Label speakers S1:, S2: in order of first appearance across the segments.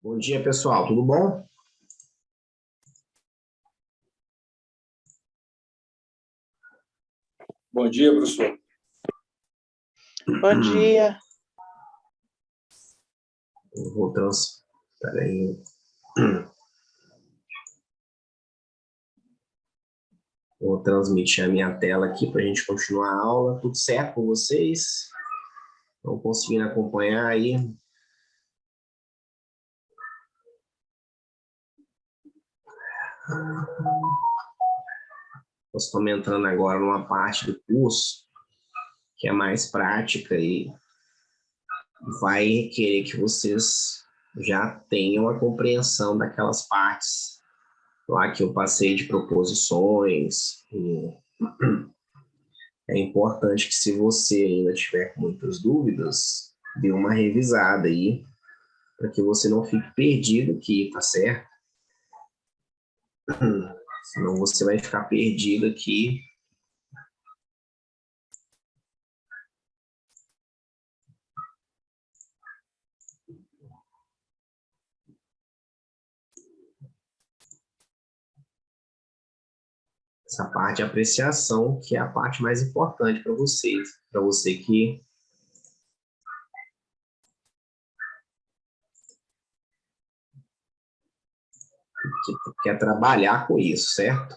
S1: Bom dia, pessoal. Tudo bom?
S2: Bom dia, professor.
S3: Bom dia.
S1: Eu vou Peraí. Vou transmitir a minha tela aqui para a gente continuar a aula. Tudo certo com vocês? Estão conseguindo acompanhar aí? Nós estamos entrando agora numa parte do curso que é mais prática e vai requerer que vocês já tenham a compreensão daquelas partes lá que eu passei de proposições. É importante que, se você ainda tiver com muitas dúvidas, dê uma revisada aí, para que você não fique perdido aqui, tá certo? Senão você vai ficar perdido aqui. Essa parte de apreciação, que é a parte mais importante para vocês, para você que quer trabalhar com isso, certo?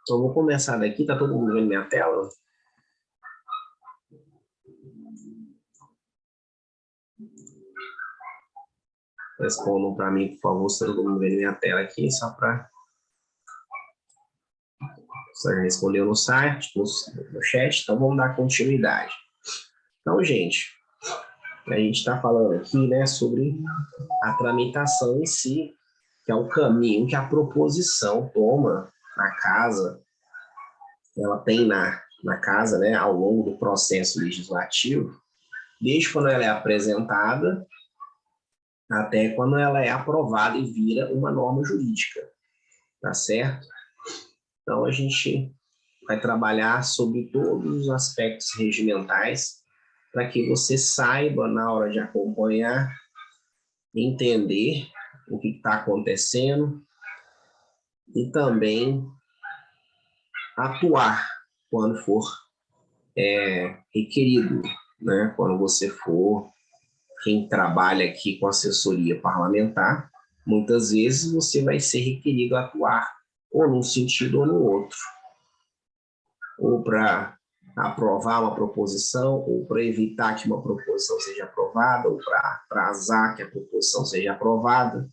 S1: Então, vou começar daqui. Tá todo mundo vendo minha tela? Respondam para mim, por favor, se todo mundo vendo minha tela aqui, só para... Você respondeu no site, no chat, então vamos dar continuidade. Então, gente, a gente está falando aqui, né, sobre a tramitação em si, que é o caminho que a proposição toma na casa, ela tem na casa, né, ao longo do processo legislativo, desde quando ela é apresentada até quando ela é aprovada e vira uma norma jurídica, tá certo? Então, a gente vai trabalhar sobre todos os aspectos regimentais para que você saiba, na hora de acompanhar, entender o que está acontecendo e também atuar quando for requerido, né? Quando você for quem trabalha aqui com assessoria parlamentar, muitas vezes você vai ser requerido a atuar ou num sentido ou no outro, ou para aprovar uma proposição, ou para evitar que uma proposição seja aprovada, ou para atrasar que a proposição seja aprovada,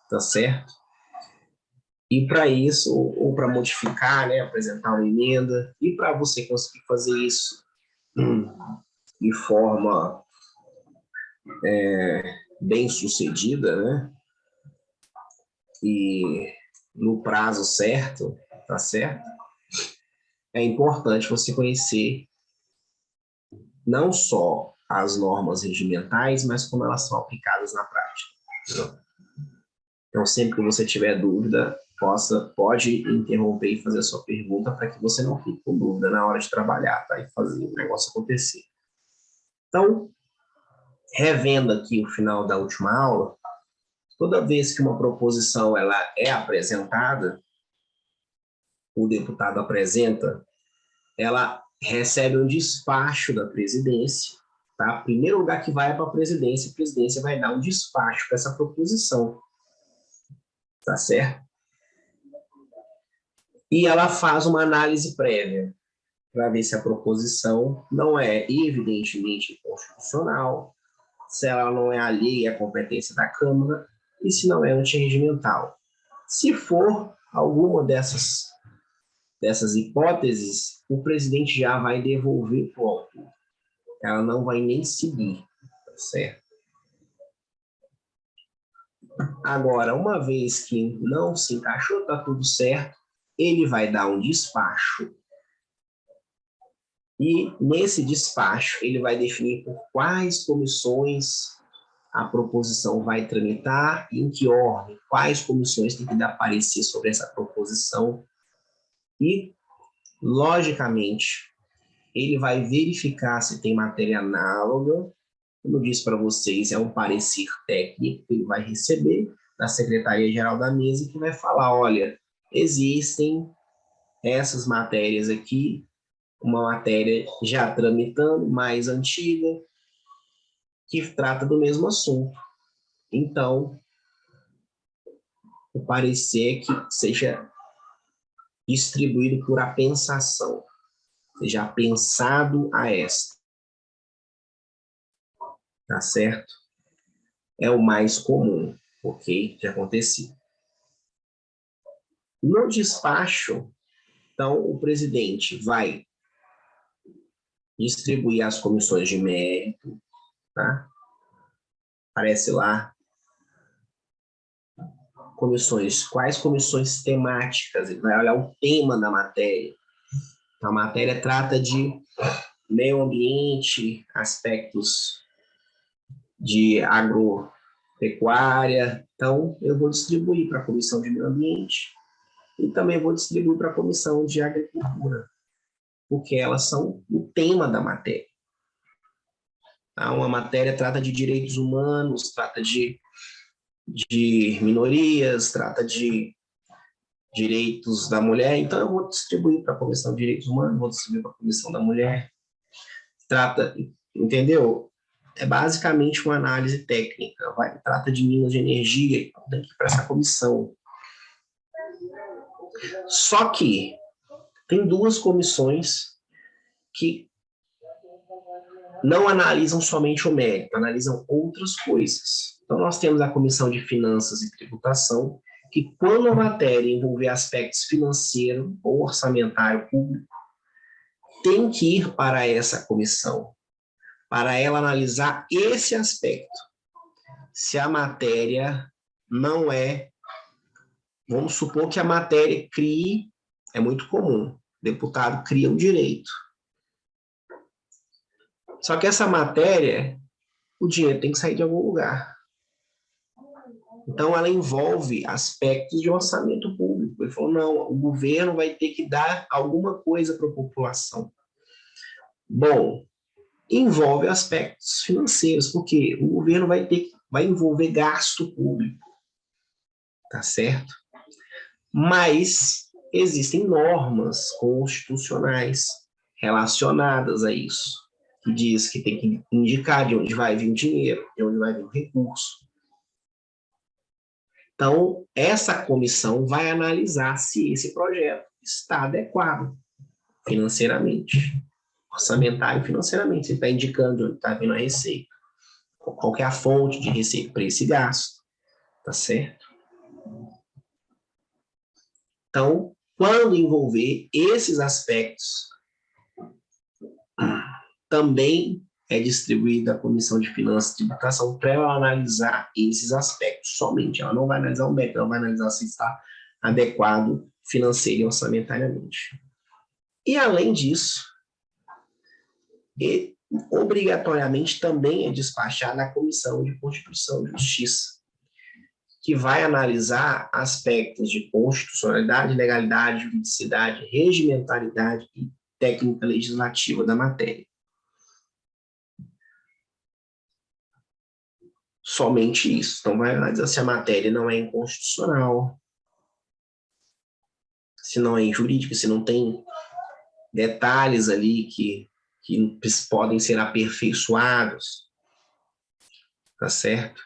S1: tá certo? E para isso, ou para modificar, né, apresentar uma emenda, e para você conseguir fazer isso de forma bem sucedida, né, e no prazo certo, tá certo? É importante você conhecer não só as normas regimentais, mas como elas são aplicadas na prática. Então, sempre que você tiver dúvida, pode interromper e fazer a sua pergunta para que você não fique com dúvida na hora de trabalhar, tá? E fazer o negócio acontecer. Então, revendo aqui o final da última aula, toda vez que uma proposição ela é apresentada, o deputado apresenta, ela recebe um despacho da presidência, tá? Primeiro lugar que vai é para a presidência vai dar um despacho para essa proposição, tá certo? E ela faz uma análise prévia para ver se a proposição não é evidentemente inconstitucional, se ela não é alheia à competência da Câmara e se não é antirregimental. Se for alguma dessas hipóteses, o presidente já vai devolver para o autor. Ela não vai nem seguir, tá certo? Agora, uma vez que não se encaixou, está tudo certo, ele vai dar um despacho. E nesse despacho, ele vai definir por quais comissões a proposição vai tramitar, em que ordem, quais comissões têm que dar parecer sobre essa proposição. E, logicamente, ele vai verificar se tem matéria análoga como eu disse para vocês, é um parecer técnico que ele vai receber da Secretaria-Geral da Mesa, que vai falar, olha, existem essas matérias aqui, uma matéria já tramitando, mais antiga, que trata do mesmo assunto. Então, o parecer é que seja distribuído por apensação, seja pensado a esta. Tá certo? É o mais comum, ok? De acontecer. No despacho, então, o presidente vai distribuir as comissões de mérito, tá? Aparece lá comissões, quais comissões temáticas, ele vai olhar o tema da matéria. A matéria trata de meio ambiente, aspectos de agropecuária, então eu vou distribuir para a comissão de meio ambiente e também vou distribuir para a comissão de agricultura, porque elas são o tema da matéria. Uma matéria trata de direitos humanos, trata de minorias, trata de direitos da mulher, então eu vou distribuir para a Comissão de Direitos Humanos, vou distribuir para a Comissão da Mulher. Trata, entendeu? É basicamente uma análise técnica, trata de minas de energia, então tem que ir para essa comissão. Só que tem duas comissões que não analisam somente o mérito, analisam outras coisas. Então, nós temos a Comissão de Finanças e Tributação, que quando a matéria envolver aspectos financeiro ou orçamentário público, tem que ir para essa comissão, para ela analisar esse aspecto. Se a matéria não é... Vamos supor que a matéria crie... É muito comum. O deputado cria um direito. Só que essa matéria, o dinheiro tem que sair de algum lugar. Então, ela envolve aspectos de orçamento público. Ele falou, não, o governo vai ter que dar alguma coisa para a população. Bom, envolve aspectos financeiros, porque o governo vai envolver gasto público, tá certo? Mas existem normas constitucionais relacionadas a isso, que diz que tem que indicar de onde vai vir o dinheiro, de onde vai vir o recurso. Então, essa comissão vai analisar se esse projeto está adequado financeiramente, orçamentário e financeiramente. Você está indicando onde está vindo a receita, qual que é a fonte de receita para esse gasto, tá certo? Então, quando envolver esses aspectos, também é distribuída a Comissão de Finanças e Tributação para ela analisar esses aspectos somente. Ela não vai analisar o mérito, ela vai analisar se está adequado financeiro e orçamentariamente. E, além disso, obrigatoriamente também é despachada a Comissão de Constituição e Justiça, que vai analisar aspectos de constitucionalidade, legalidade, juridicidade, regimentalidade e técnica legislativa da matéria. Somente isso. Então, vai analisar se a matéria não é inconstitucional, se não é injurídica, se não tem detalhes ali que podem ser aperfeiçoados, tá certo?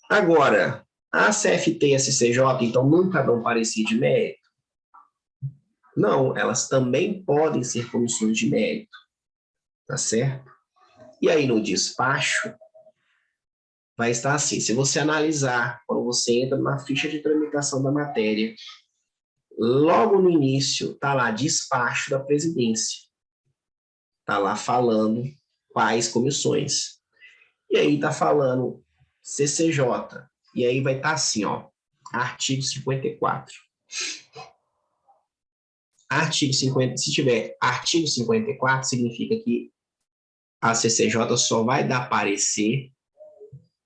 S1: Agora, a CFT e a CCJ, então, nunca dão parecer de mérito? Não, elas também podem ser comissões de mérito, tá certo? E aí, no despacho, vai estar assim, se você analisar, quando você entra na ficha de tramitação da matéria, logo no início, está lá, despacho da presidência. Está lá falando quais comissões. E aí está falando CCJ. E aí vai estar assim, ó, artigo 54. Artigo 50, se tiver artigo 54, significa que a CCJ só vai dar parecer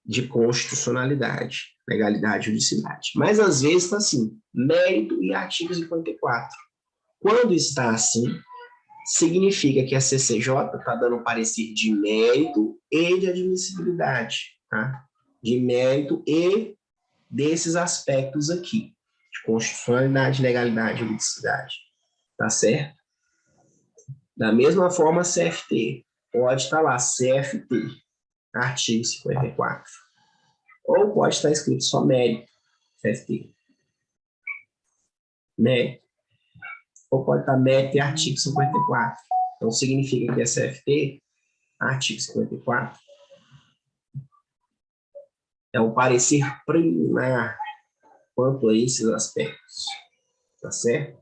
S1: de constitucionalidade, legalidade e juridicidade. Mas, às vezes, está assim, mérito e artigo 54. Quando está assim, significa que a CCJ está dando parecer de mérito e de admissibilidade, tá? De mérito e desses aspectos aqui, de constitucionalidade, legalidade e juridicidade, tá certo? Da mesma forma, CFT, pode estar lá, CFT, artigo 54. Ou pode estar escrito só mérito, CFT. Mérito. Ou pode estar mérito e artigo 54. Então, significa que é CFT, artigo 54, é o parecer preliminar quanto a esses aspectos, tá certo?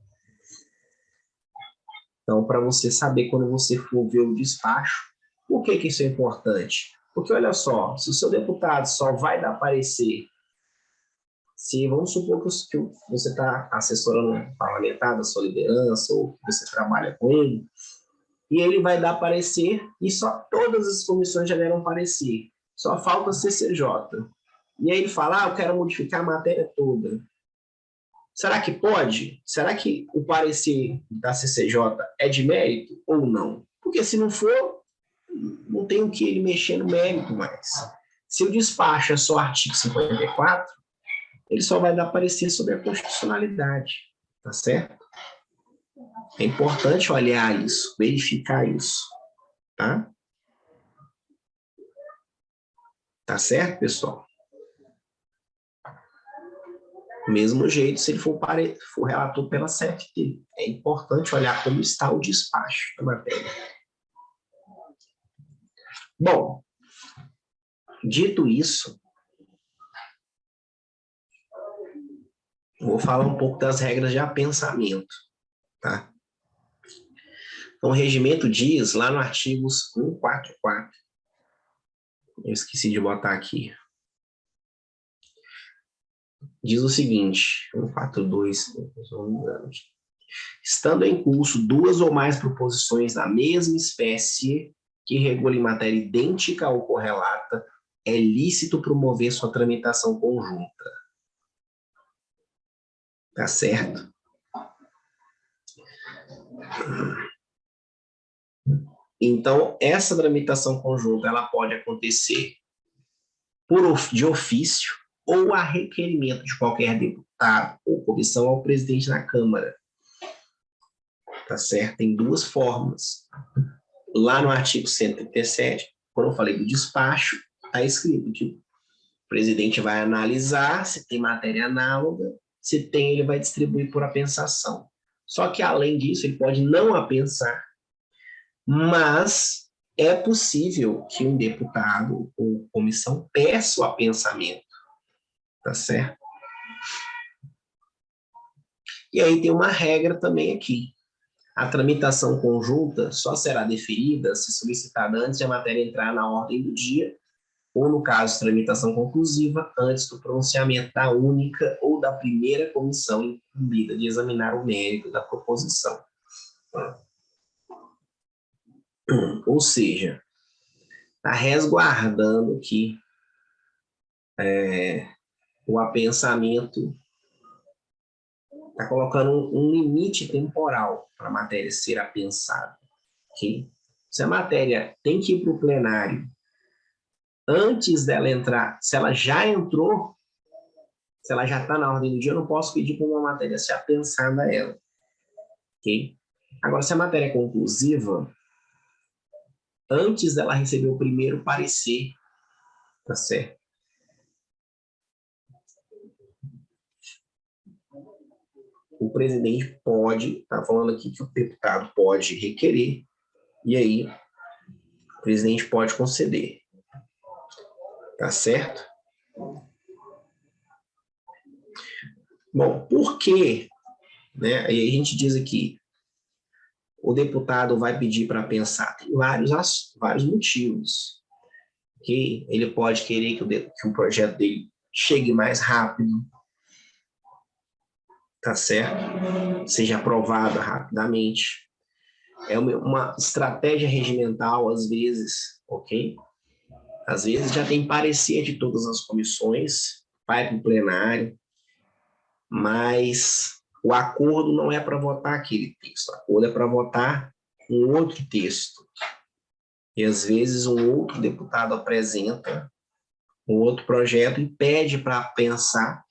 S1: Então, para você saber quando você for ver o despacho, por que isso é importante? Porque, olha só, se o seu deputado só vai dar parecer, se vamos supor que você está assessorando um parlamentar da sua liderança, ou que você trabalha com ele, e ele vai dar parecer, e só todas as comissões já deram parecer, só falta a CCJ. E aí ele fala, eu quero modificar a matéria toda. Será que pode? Será que o parecer da CCJ é de mérito ou não? Porque se não for, não tem o que ele mexer no mérito mais. Se o despacho é só artigo 54, ele só vai dar parecer sobre a constitucionalidade, tá certo? É importante olhar isso, verificar isso, tá? Tá certo, pessoal? Do mesmo jeito, se ele for relator pela CFT, é importante olhar como está o despacho da matéria. Bom, dito isso, vou falar um pouco das regras de apensamento, tá? Então, o regimento diz, lá no artigo 144, eu esqueci de botar aqui, diz o seguinte, 142, estando em curso duas ou mais proposições da mesma espécie que regulem matéria idêntica ou correlata, é lícito promover sua tramitação conjunta. Tá certo? Então, essa tramitação conjunta ela pode acontecer de ofício ou a requerimento de qualquer deputado ou comissão ao presidente da Câmara. Tá certo? Tem duas formas. Lá no artigo 137, quando eu falei do despacho, está escrito que o presidente vai analisar se tem matéria análoga, se tem, ele vai distribuir por apensação. Só que, além disso, ele pode não apensar, mas é possível que um deputado ou comissão peça o apensamento, tá certo? E aí tem uma regra também aqui. A tramitação conjunta só será deferida se solicitada antes de a matéria entrar na ordem do dia, ou, no caso, tramitação conclusiva, antes do pronunciamento da única ou da primeira comissão incumbida de examinar o mérito da proposição. Ou seja, está resguardando que o apensamento está colocando um limite temporal para a matéria ser apensada. Okay? Se a matéria tem que ir para o plenário antes dela entrar, se ela já entrou, se ela já está na ordem do dia, eu não posso pedir para uma matéria ser apensada a ela. Ok? Agora, se a matéria é conclusiva, antes dela receber o primeiro parecer, tá certo? O presidente pode, tá falando aqui que o deputado pode requerer, e aí o presidente pode conceder. Tá certo? Bom, por quê? Né? Aí a gente diz aqui, o deputado vai pedir para pensar. Tem vários motivos. Okay? Ele pode querer que o projeto dele chegue mais rápido, tá certo? Seja aprovado rapidamente. É uma estratégia regimental, às vezes, ok? Às vezes já tem parecer de todas as comissões, vai para o plenário, mas o acordo não é para votar aquele texto, o acordo é para votar um outro texto. E, às vezes, um outro deputado apresenta um outro projeto e pede para pensar,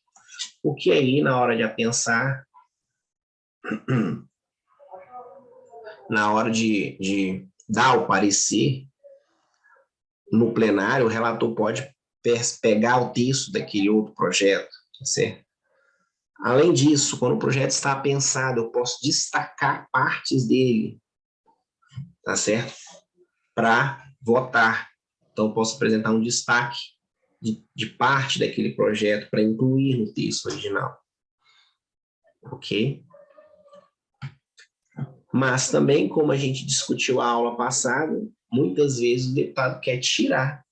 S1: porque aí, na hora de pensar, na hora de dar o parecer, no plenário, o relator pode pegar o texto daquele outro projeto, certo? Além disso, quando o projeto está pensado, eu posso destacar partes dele, tá certo? Para votar. Então, eu posso apresentar um destaque de parte daquele projeto para incluir no texto original. Ok? Mas também, como a gente discutiu a aula passada, muitas vezes o deputado quer tirar,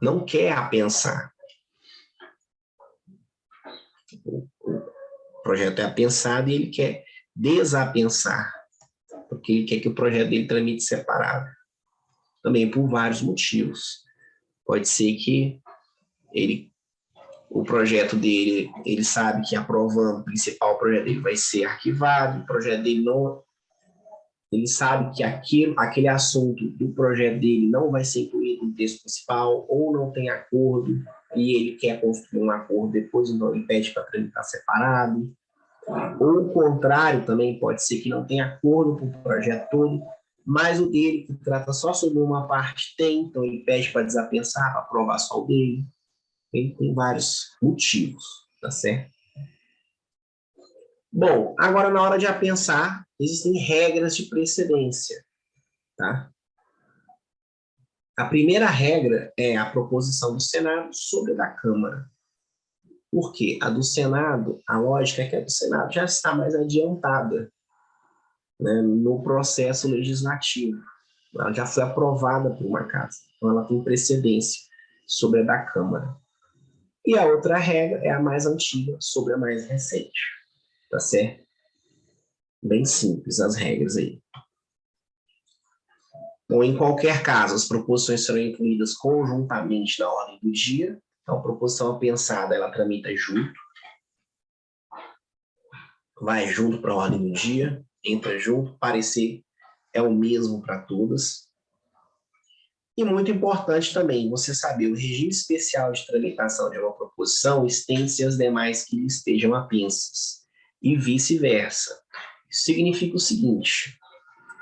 S1: não quer apensar. O projeto é apensado e ele quer desapensar, porque ele quer que o projeto dele tramite separado. Também por vários motivos. Pode ser que o projeto dele, ele sabe que aprovando o principal projeto dele vai ser arquivado, o projeto dele não... Ele sabe que aquele assunto do projeto dele não vai ser incluído no texto principal, ou não tem acordo, e ele quer construir um acordo depois, então ele pede para tramitar separado. Ou o contrário também pode ser que não tenha acordo com o projeto todo, mas o dele, que trata só sobre uma parte, tem, então ele pede para desapensar, para aprovar só o dele. Ele tem vários motivos, tá certo? Bom, agora na hora de apensar, existem regras de precedência, tá? A primeira regra é a proposição do Senado sobre a da Câmara. Por quê? A do Senado, a lógica é que a do Senado já está mais adiantada, né, no processo legislativo. Ela já foi aprovada por uma casa, então ela tem precedência sobre a da Câmara. E a outra regra é a mais antiga sobre a mais recente, tá certo? Bem simples as regras aí. Então, em qualquer caso, as proposições serão incluídas conjuntamente na ordem do dia. Então, a proposição apensada, ela tramita junto, vai junto para a ordem do dia, entra junto, parecer é o mesmo para todas. E muito importante também, você saber o regime especial de tramitação de uma proposição estende-se às demais que lhe estejam apensas, e vice-versa. Isso significa o seguinte: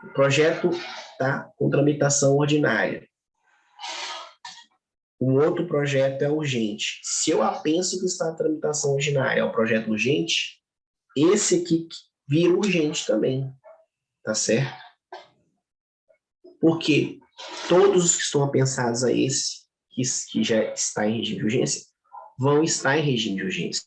S1: o projeto está com tramitação ordinária, um outro projeto é urgente. Se eu apenso que está em tramitação ordinária, é um projeto urgente, esse aqui vira urgente também, tá certo? Porque todos os que estão apensados a esse, que já está em regime de urgência, vão estar em regime de urgência.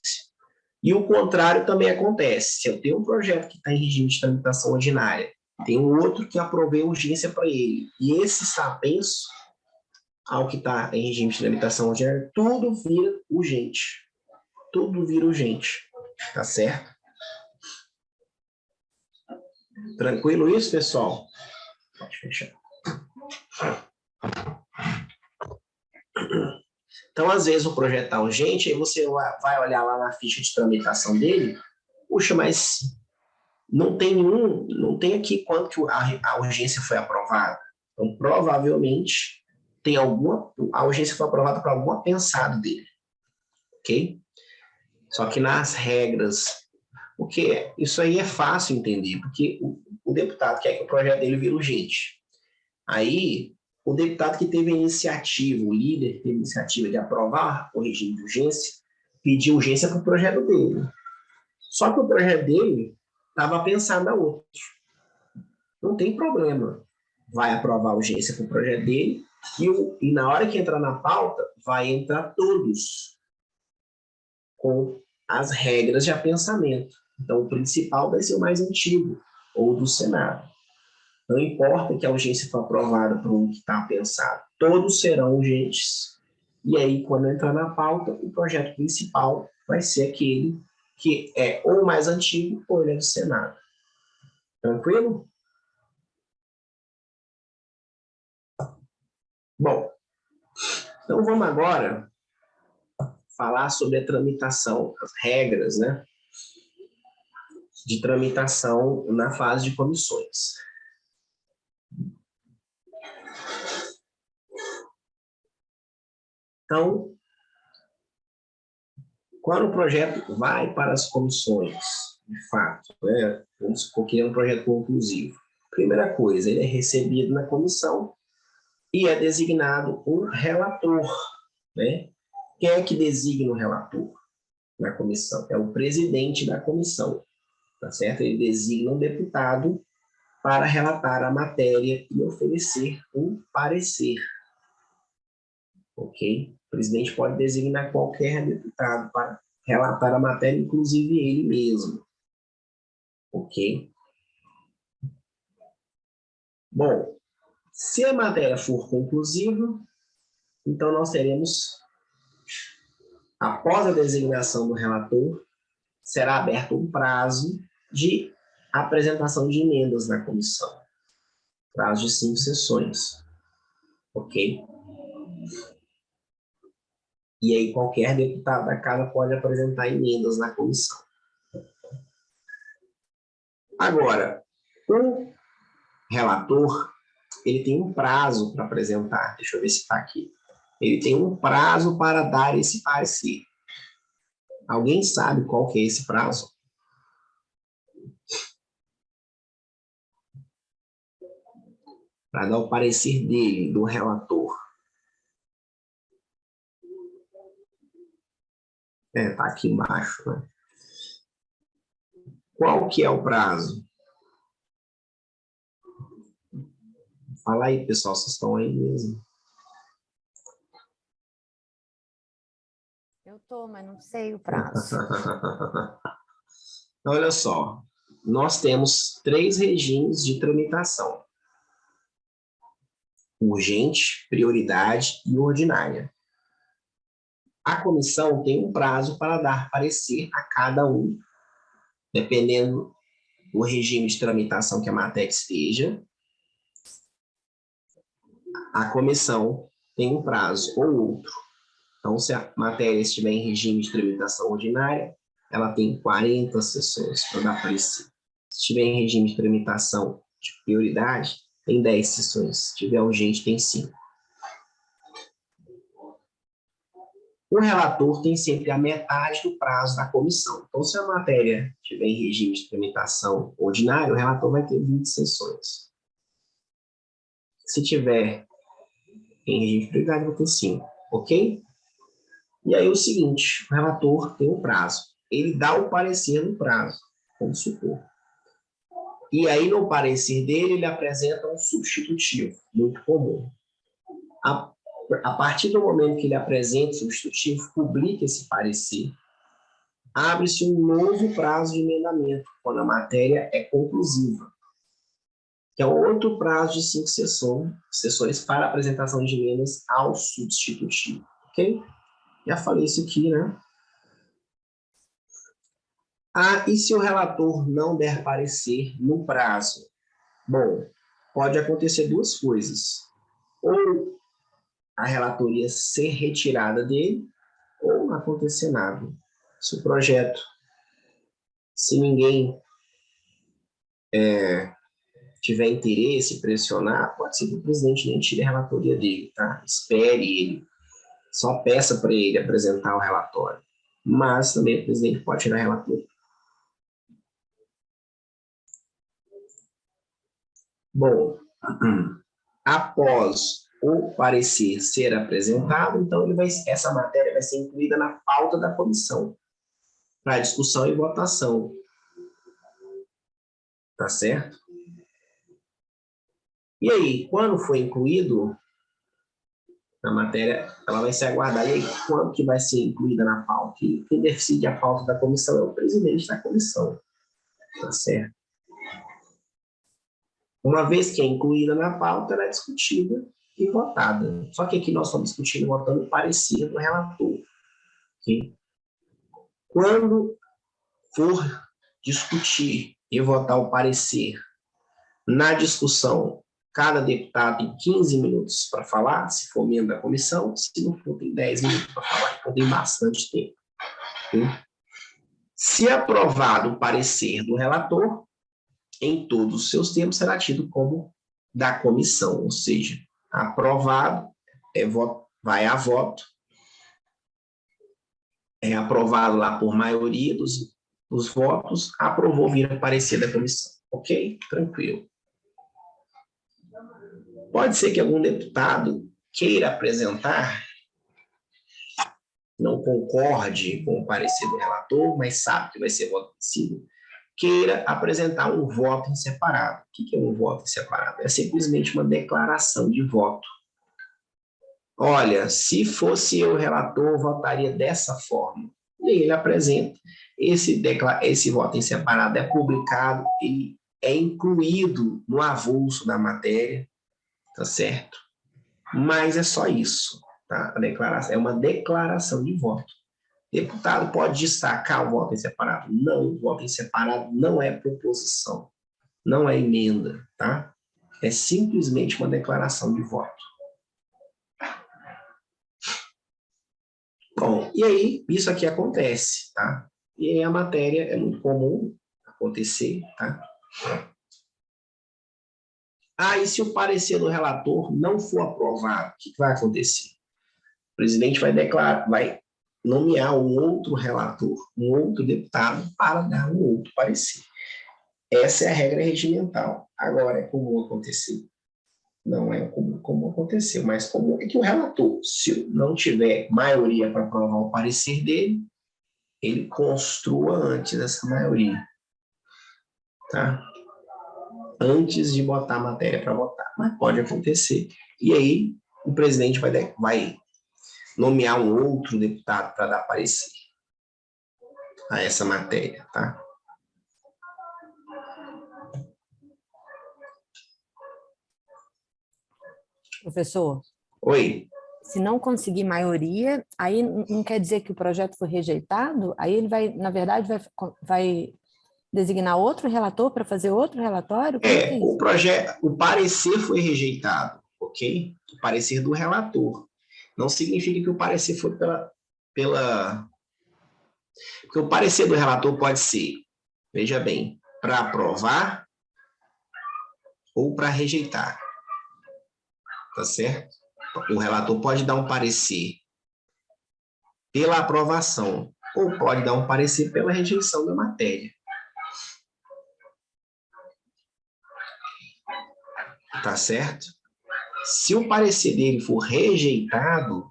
S1: E o contrário também acontece. Se eu tenho um projeto que está em regime de tramitação ordinária, tem um outro que aprovei urgência para ele, e esse está apenso ao que está em regime de tramitação ordinária, tudo vira urgente. Tudo vira urgente. Tá certo? Tranquilo isso, pessoal? Pode fechar. Então, às vezes, o projeto está urgente, aí você vai olhar lá na ficha de tramitação dele, puxa, mas não tem aqui quanto que a urgência foi aprovada. Então, provavelmente, a urgência foi aprovada para algum apensado dele. Ok? Só que nas regras, porque isso aí é fácil entender, porque o deputado quer que o projeto dele vire urgente. Aí, o deputado que teve a iniciativa, o líder que teve a iniciativa de aprovar o regime de urgência, pediu urgência para o projeto dele. Só que o projeto dele estava pensado a outro. Não tem problema. Vai aprovar a urgência para o projeto dele e na hora que entrar na pauta, vai entrar todos com as regras de apensamento. Então, o principal vai ser o mais antigo, ou do Senado. Não importa que a urgência foi aprovada por um que está pensado, todos serão urgentes. E aí, quando entrar na pauta, o projeto principal vai ser aquele que é ou mais antigo ou ele é do Senado. Tranquilo? Bom, então vamos agora falar sobre a tramitação, as regras, né, de tramitação na fase de comissões. Então, quando o projeto vai para as comissões, de fato, né, vamos supor que é um projeto conclusivo. Primeira coisa, ele é recebido na comissão e é designado um relator, né? Quem é que designa o relator na comissão? É o presidente da comissão, tá certo? Ele designa um deputado para relatar a matéria e oferecer um parecer, ok? O presidente pode designar qualquer deputado para relatar a matéria, inclusive ele mesmo, ok? Bom, se a matéria for conclusiva, então nós teremos, após a designação do relator, será aberto um prazo de apresentação de emendas na comissão. Prazo de 5 sessões, ok? E aí qualquer deputado da casa pode apresentar emendas na comissão. Agora, o relator, ele tem um prazo para apresentar. Deixa eu ver se está aqui. Ele tem um prazo para dar esse parecer. Alguém sabe qual que é esse prazo? Para dar o parecer dele, do relator. Tá aqui embaixo, né? Qual que é o prazo? Fala aí, pessoal, vocês estão aí mesmo?
S2: Eu tô, mas não sei o prazo.
S1: Então, olha só, nós temos 3 regimes de tramitação: urgente, prioridade e ordinária. A comissão tem um prazo para dar parecer a cada um, dependendo do regime de tramitação que a matéria esteja. A comissão tem um prazo ou outro. Então, se a matéria estiver em regime de tramitação ordinária, ela tem 40 sessões para dar parecer. Se estiver em regime de tramitação de prioridade, tem 10 sessões. Se tiver urgente, tem 5. O relator tem sempre a metade do prazo da comissão. Então, se a matéria estiver em regime de tramitação ordinário, o relator vai ter 20 sessões. Se tiver em regime de prioridade, vai ter 5, ok? E aí o seguinte, o relator tem um prazo. Ele dá o parecer no prazo, vamos supor. E aí, no parecer dele, ele apresenta um substitutivo, muito comum. A partir do momento que ele apresenta o substitutivo, publica esse parecer, abre-se um novo prazo de emendamento, quando a matéria é conclusiva, que é outro prazo de 5 sessões para apresentação de emendas ao substitutivo, ok? Já falei isso aqui, né? E se o relator não der parecer no prazo? Bom, pode acontecer 2 coisas. Ou a relatoria ser retirada dele, ou não acontecer nada. Se o projeto, se ninguém tiver interesse, pressionar, pode ser que o presidente nem tire a relatoria dele, tá? Espere ele, só peça para ele apresentar o relatório. Mas também o presidente pode tirar a relatoria. Bom, após o parecer ser apresentado, então essa matéria vai ser incluída na pauta da comissão, para discussão e votação. Tá certo? E aí, quando for incluído, a matéria ela vai ser aguardada. E aí, quando que vai ser incluída na pauta? E quem decide a pauta da comissão é o presidente da comissão. Tá certo? Uma vez que é incluída na pauta, ela é discutida e votada. Só que aqui nós estamos discutindo e votando o parecer do relator. Okay? Quando for discutir e votar o parecer na discussão, cada deputado tem 15 minutos para falar, se for membro da comissão, se não for, tem 10 minutos para falar, então tem bastante tempo. Okay? Se aprovado o parecer do relator, em todos os seus termos será tido como da comissão, ou seja, Aprovado, vai a voto. É aprovado lá por maioria dos votos. Aprovou, vira parecer da comissão. Ok? Tranquilo. Pode ser que algum deputado queira apresentar, não concorde com o parecer do relator, mas sabe que vai ser voto vencido, queira apresentar um voto em separado. O que é um voto em separado? É simplesmente uma declaração de voto. Olha, se eu relator, votaria dessa forma. E aí ele apresenta. Esse voto em separado é publicado e é incluído no avulso da matéria, tá certo? Mas é só isso, tá? A declaração é uma declaração de voto. Deputado pode destacar o voto em separado? Não, o voto em separado não é proposição, não é emenda, tá? É simplesmente uma declaração de voto. Bom, e aí, isso aqui acontece, tá? E aí a matéria é muito comum acontecer, tá? E se o parecer do relator não for aprovado, o que vai acontecer? O presidente vai nomear um outro relator, um outro deputado, para dar um outro parecer. Essa é a regra regimental. Agora, é comum acontecer? Não é como aconteceu, mas como é que o relator, se não tiver maioria para aprovar o parecer dele, ele construa antes dessa maioria, tá? Antes de botar a matéria para votar, mas pode acontecer. E aí, o presidente vai nomear um outro deputado para dar parecer a essa matéria, tá?
S2: Professor,
S1: Oi.
S2: se não conseguir maioria, aí não quer dizer que o projeto foi rejeitado? Aí ele vai, na verdade, vai designar outro relator para fazer outro relatório? Como é que é isso?
S1: O parecer foi rejeitado, ok? O parecer do relator. Não significa que o parecer foi porque o parecer do relator pode ser, veja bem, para aprovar ou para rejeitar. Tá certo? O relator pode dar um parecer pela aprovação ou pode dar um parecer pela rejeição da matéria. Tá certo? Se o parecer dele for rejeitado,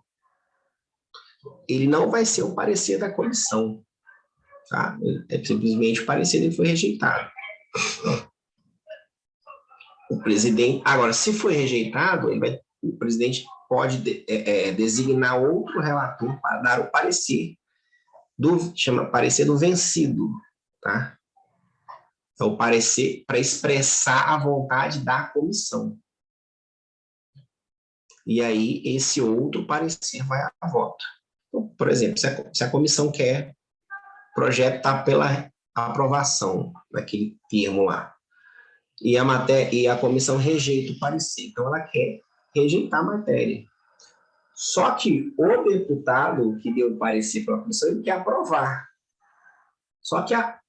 S1: ele não vai ser o parecer da comissão. Tá? É simplesmente o parecer dele foi rejeitado. O presidente, agora, se foi rejeitado, o presidente pode designar outro relator para dar o parecer chama parecer do vencido, tá? É o parecer para expressar a vontade da comissão. E aí, esse outro parecer vai a voto. Então, por exemplo, se a comissão quer, o projeto está pela aprovação, naquele termo lá, e a comissão rejeita o parecer. Então, ela quer rejeitar a matéria. Só que o deputado que deu o parecer para a comissão, ele quer aprovar. Só que a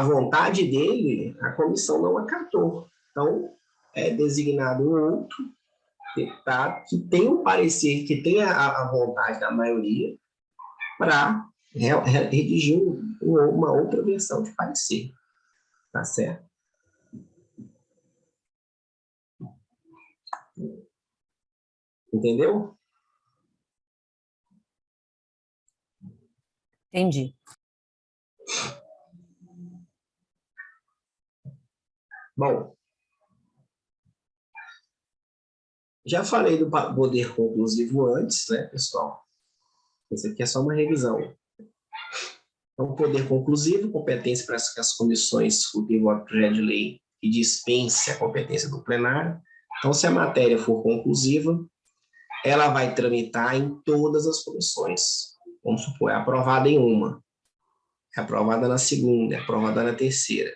S1: vontade dele, a comissão não acatou. Então, é designado um outro deputado que tem um parecer, que tem a vontade da maioria para redigir uma outra versão de parecer. Tá certo? Entendeu?
S2: Entendi.
S1: Bom, já falei do poder conclusivo antes, né, pessoal? Isso aqui é só uma revisão. Então, poder conclusivo, competência para que as comissões discutem o voto do projeto de lei e dispense a competência do plenário. Então, se a matéria for conclusiva, ela vai tramitar em todas as comissões. Vamos supor, é aprovada em uma, é aprovada na segunda, é aprovada na terceira.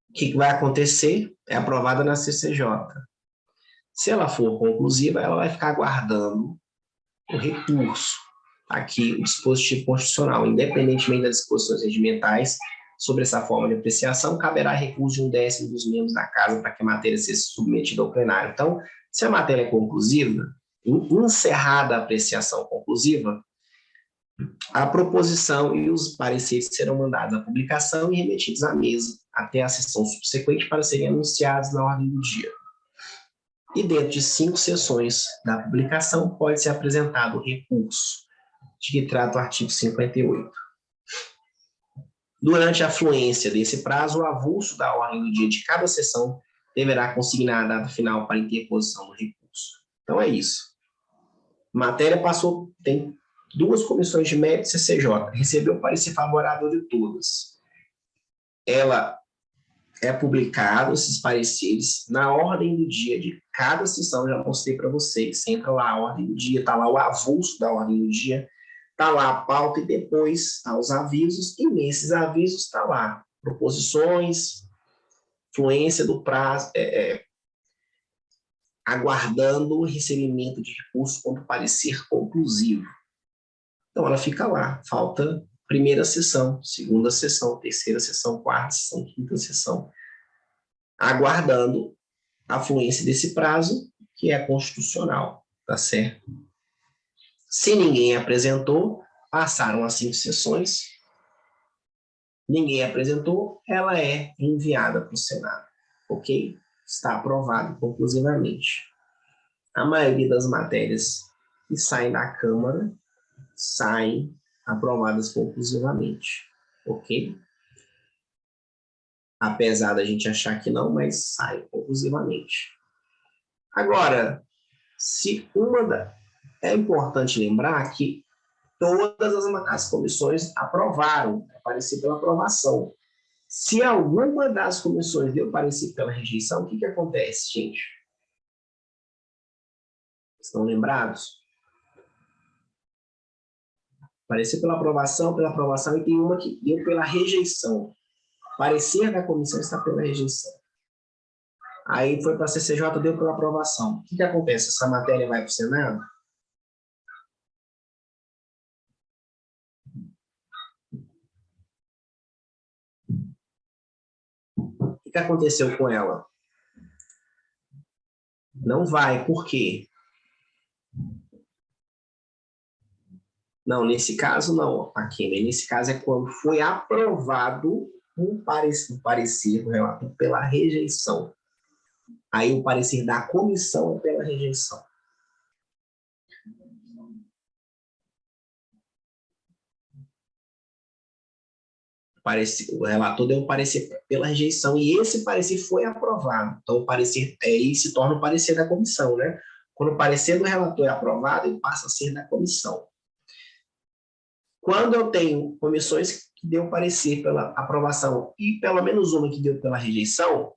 S1: O que vai acontecer? É aprovada na CCJ. Se ela for conclusiva, ela vai ficar aguardando o recurso. Aqui, o dispositivo constitucional, independentemente das disposições regimentais, sobre essa forma de apreciação, caberá recurso de 1/10 dos membros da casa para que a matéria seja submetida ao plenário. Então, se a matéria é conclusiva, encerrada a apreciação conclusiva, a proposição e os pareceres serão mandados à publicação e remetidos à mesa até a sessão subsequente para serem anunciados na ordem do dia. E dentro de 5 sessões da publicação pode ser apresentado o recurso de que trata o artigo 58. Durante a fluência desse prazo, o avulso da ordem do dia de cada sessão deverá consignar a data final para interposição do recurso. Então é isso. Matéria passou, tem 2 comissões de mérito CCJ, recebeu o parecer favorável de todas. Ela é publicado, esses pareceres, na ordem do dia de cada sessão, já mostrei para vocês. Você entra lá a ordem do dia, está lá o avulso da ordem do dia, está lá a pauta e depois os avisos, e nesses avisos está lá proposições, fluência do prazo, aguardando o recebimento de recurso quando parecer conclusivo. Então, ela fica lá, falta primeira sessão, segunda sessão, terceira sessão, quarta sessão, quinta sessão, aguardando a fluência desse prazo, que é constitucional, tá certo? Se ninguém apresentou, passaram as 5 sessões, ninguém apresentou, ela é enviada para o Senado, ok? Está aprovado conclusivamente. A maioria das matérias que saem da Câmara saem aprovadas conclusivamente, ok? Apesar da gente achar que não, mas sai conclusivamente. Agora, é importante lembrar que todas as comissões aprovaram, parecer pela aprovação. Se alguma das comissões deu parecer pela rejeição, o que acontece, gente? Estão lembrados? Parecer pela aprovação, e tem uma que deu pela rejeição. Parecer da comissão está pela rejeição. Aí foi para a CCJ, deu pela aprovação. O que acontece? Essa matéria vai para o Senado? O que aconteceu com ela? Não vai, por quê? Não, nesse caso não, aqui, nesse caso é quando foi aprovado um parecer do relator pela rejeição. Aí o parecer da comissão é pela rejeição. O relator deu um parecer pela rejeição e esse parecer foi aprovado. Então, o parecer aí se torna o parecer da comissão, né? Quando o parecer do relator é aprovado, ele passa a ser da comissão. Quando eu tenho comissões que deu parecer pela aprovação e pelo menos uma que deu pela rejeição,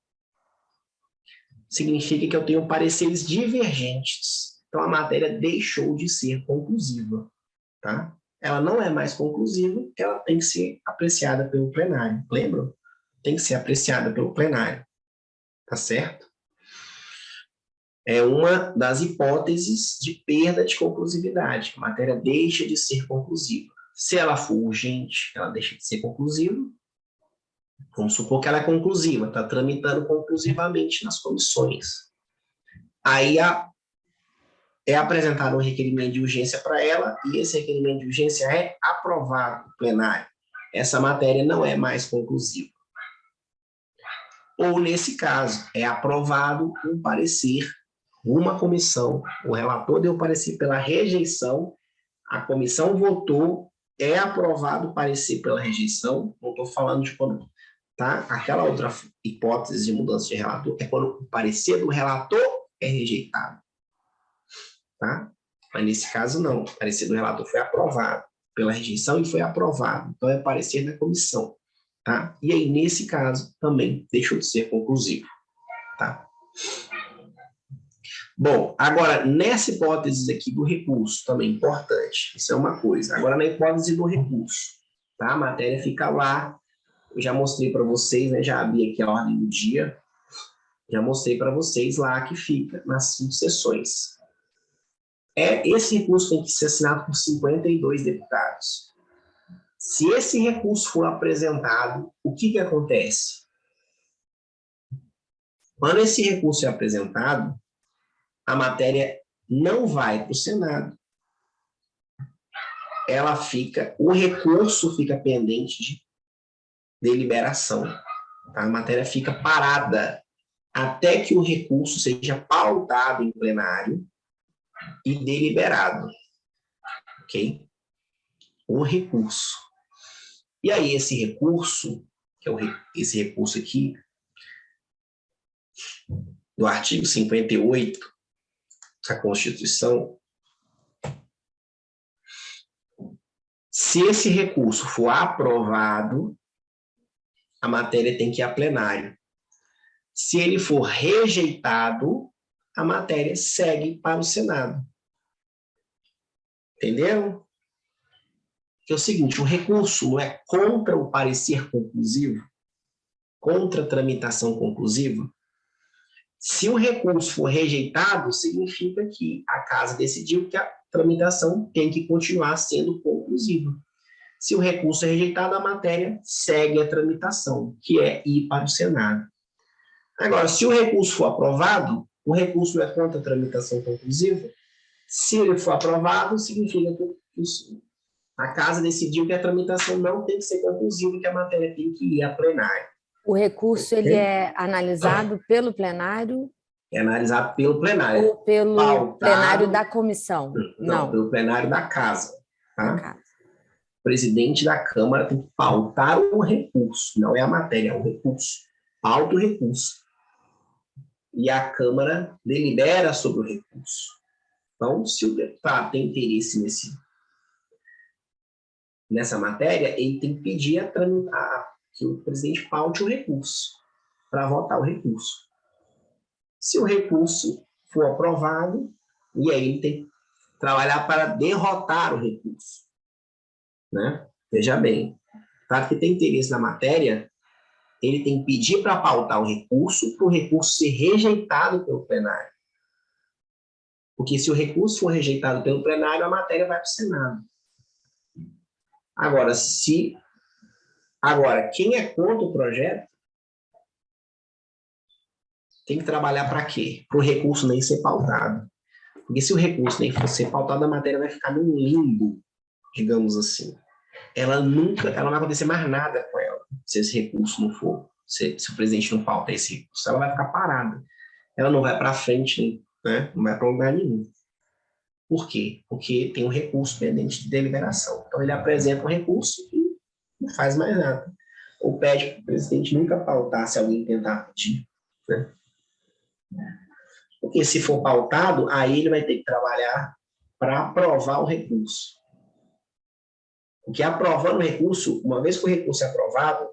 S1: significa que eu tenho pareceres divergentes. Então, a matéria deixou de ser conclusiva, tá? Ela não é mais conclusiva, ela tem que ser apreciada pelo plenário. Lembram? Tem que ser apreciada pelo plenário. Tá certo? É uma das hipóteses de perda de conclusividade. A matéria deixa de ser conclusiva. Se ela for urgente, ela deixa de ser conclusiva. Vamos supor que ela é conclusiva, está tramitando conclusivamente nas comissões. Aí é apresentado um requerimento de urgência para ela e esse requerimento de urgência é aprovado no plenário. Essa matéria não é mais conclusiva. Ou, nesse caso, é aprovado um parecer, uma comissão, o relator deu parecer pela rejeição, a comissão votou, é aprovado o parecer pela rejeição, não estou falando de quando, tá? Aquela outra hipótese de mudança de relator é quando o parecer do relator é rejeitado. Tá? Mas nesse caso não, o parecer do relator foi aprovado pela rejeição e foi aprovado, então é parecer da comissão, tá? E aí nesse caso também deixou de ser conclusivo, tá? Bom, agora nessa hipótese aqui do recurso, também importante, isso é uma coisa. Agora na hipótese do recurso, tá? A matéria fica lá, eu já mostrei para vocês, né? Já abri aqui a ordem do dia, já mostrei para vocês lá que fica nas 5 sessões. Esse recurso tem que ser assinado por 52 deputados. Se esse recurso for apresentado, o que acontece? Quando esse recurso é apresentado, a matéria não vai para o Senado. O recurso fica pendente de deliberação. Tá? A matéria fica parada até que o recurso seja pautado em plenário e deliberado. Ok? O recurso. E aí, esse recurso, que é esse recurso aqui, do artigo 58 da Constituição, se esse recurso for aprovado, a matéria tem que ir a plenário. Se ele for rejeitado, a matéria segue para o Senado. Entendeu? Que é o seguinte, o recurso não é contra o parecer conclusivo, contra a tramitação conclusiva. Se o recurso for rejeitado, significa que a casa decidiu que a tramitação tem que continuar sendo conclusiva. Se o recurso é rejeitado, a matéria segue a tramitação, que é ir para o Senado. Agora, se o recurso for aprovado, o recurso não é contra a tramitação conclusiva. Se ele for aprovado, significa que a casa decidiu que a tramitação não tem que ser conclusiva e que a matéria tem que ir a plenário.
S2: O recurso ele é analisado pelo plenário?
S1: É analisado pelo plenário.
S2: Ou pelo plenário da comissão?
S1: Não, pelo plenário da casa. Tá?
S2: Da casa.
S1: O presidente da Câmara tem que pautar o recurso, não é a matéria, é o recurso. Pauta o recurso. E a Câmara delibera sobre o recurso. Então, se o deputado tem interesse nessa matéria, ele tem que pedir que o presidente paute o recurso, para votar o recurso. Se o recurso for aprovado, e aí ele tem que trabalhar para derrotar o recurso. Né? Veja bem, para que tem interesse na matéria, ele tem que pedir para pautar o recurso ser rejeitado pelo plenário. Porque se o recurso for rejeitado pelo plenário, a matéria vai para o Senado. Agora, quem é contra o projeto tem que trabalhar para quê? Para o recurso nem ser pautado. Porque se o recurso nem for ser pautado, a matéria vai ficar num limbo, digamos assim. Ela não vai acontecer mais nada com ela, se esse recurso não for, se o presidente não pauta esse recurso, ela vai ficar parada. Ela não vai para frente, né? Não vai para lugar nenhum. Por quê? Porque tem um recurso pendente de deliberação. Então, ele apresenta um recurso e não faz mais nada. Ou pede para o presidente nunca pautar se alguém tentar pedir. Né? Porque se for pautado, aí ele vai ter que trabalhar para aprovar o recurso. Porque aprovando o recurso, uma vez que o recurso é aprovado,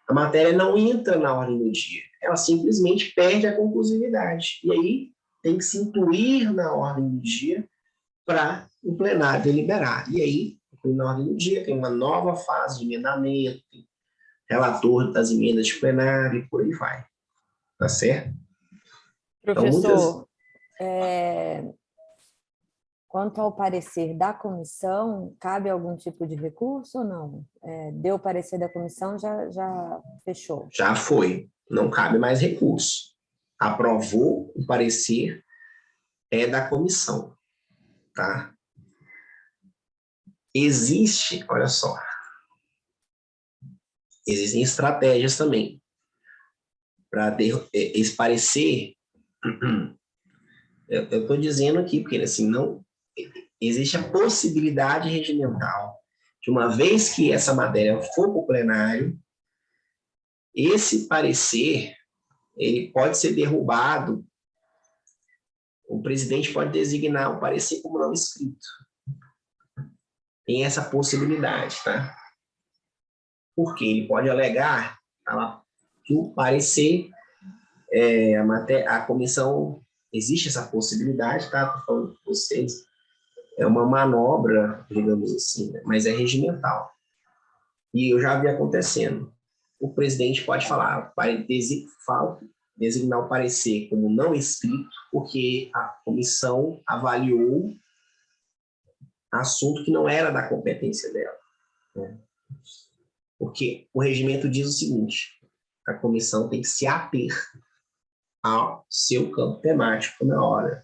S1: a matéria não entra na ordem do dia. Ela simplesmente perde a conclusividade. E aí tem que se incluir na ordem do dia para o plenário deliberar. E aí, na ordem do dia, tem uma nova fase de emendamento, relator das emendas de plenário e por aí vai. Tá certo?
S2: Professor, quanto ao parecer da comissão, cabe algum tipo de recurso ou não? Deu o parecer da comissão, já fechou?
S1: Já foi. Não cabe mais recurso. Aprovou o parecer da comissão. Tá? Olha só, existem estratégias também para esse parecer. Eu estou dizendo aqui, porque assim, não existe a possibilidade regimental de, uma vez que essa matéria for para o plenário, esse parecer ele pode ser derrubado. O presidente pode designar o parecer como não escrito. Tem essa possibilidade, tá? Porque ele pode alegar que o parecer, a comissão, existe essa possibilidade, tá? Estou falando com vocês, é uma manobra, digamos assim, né? Mas é regimental. E eu já vi acontecendo. O presidente pode falar, designar o parecer como não escrito, porque a comissão avaliou assunto que não era da competência dela. Né? Porque o regimento diz o seguinte: a comissão tem que se ater ao seu campo temático na hora.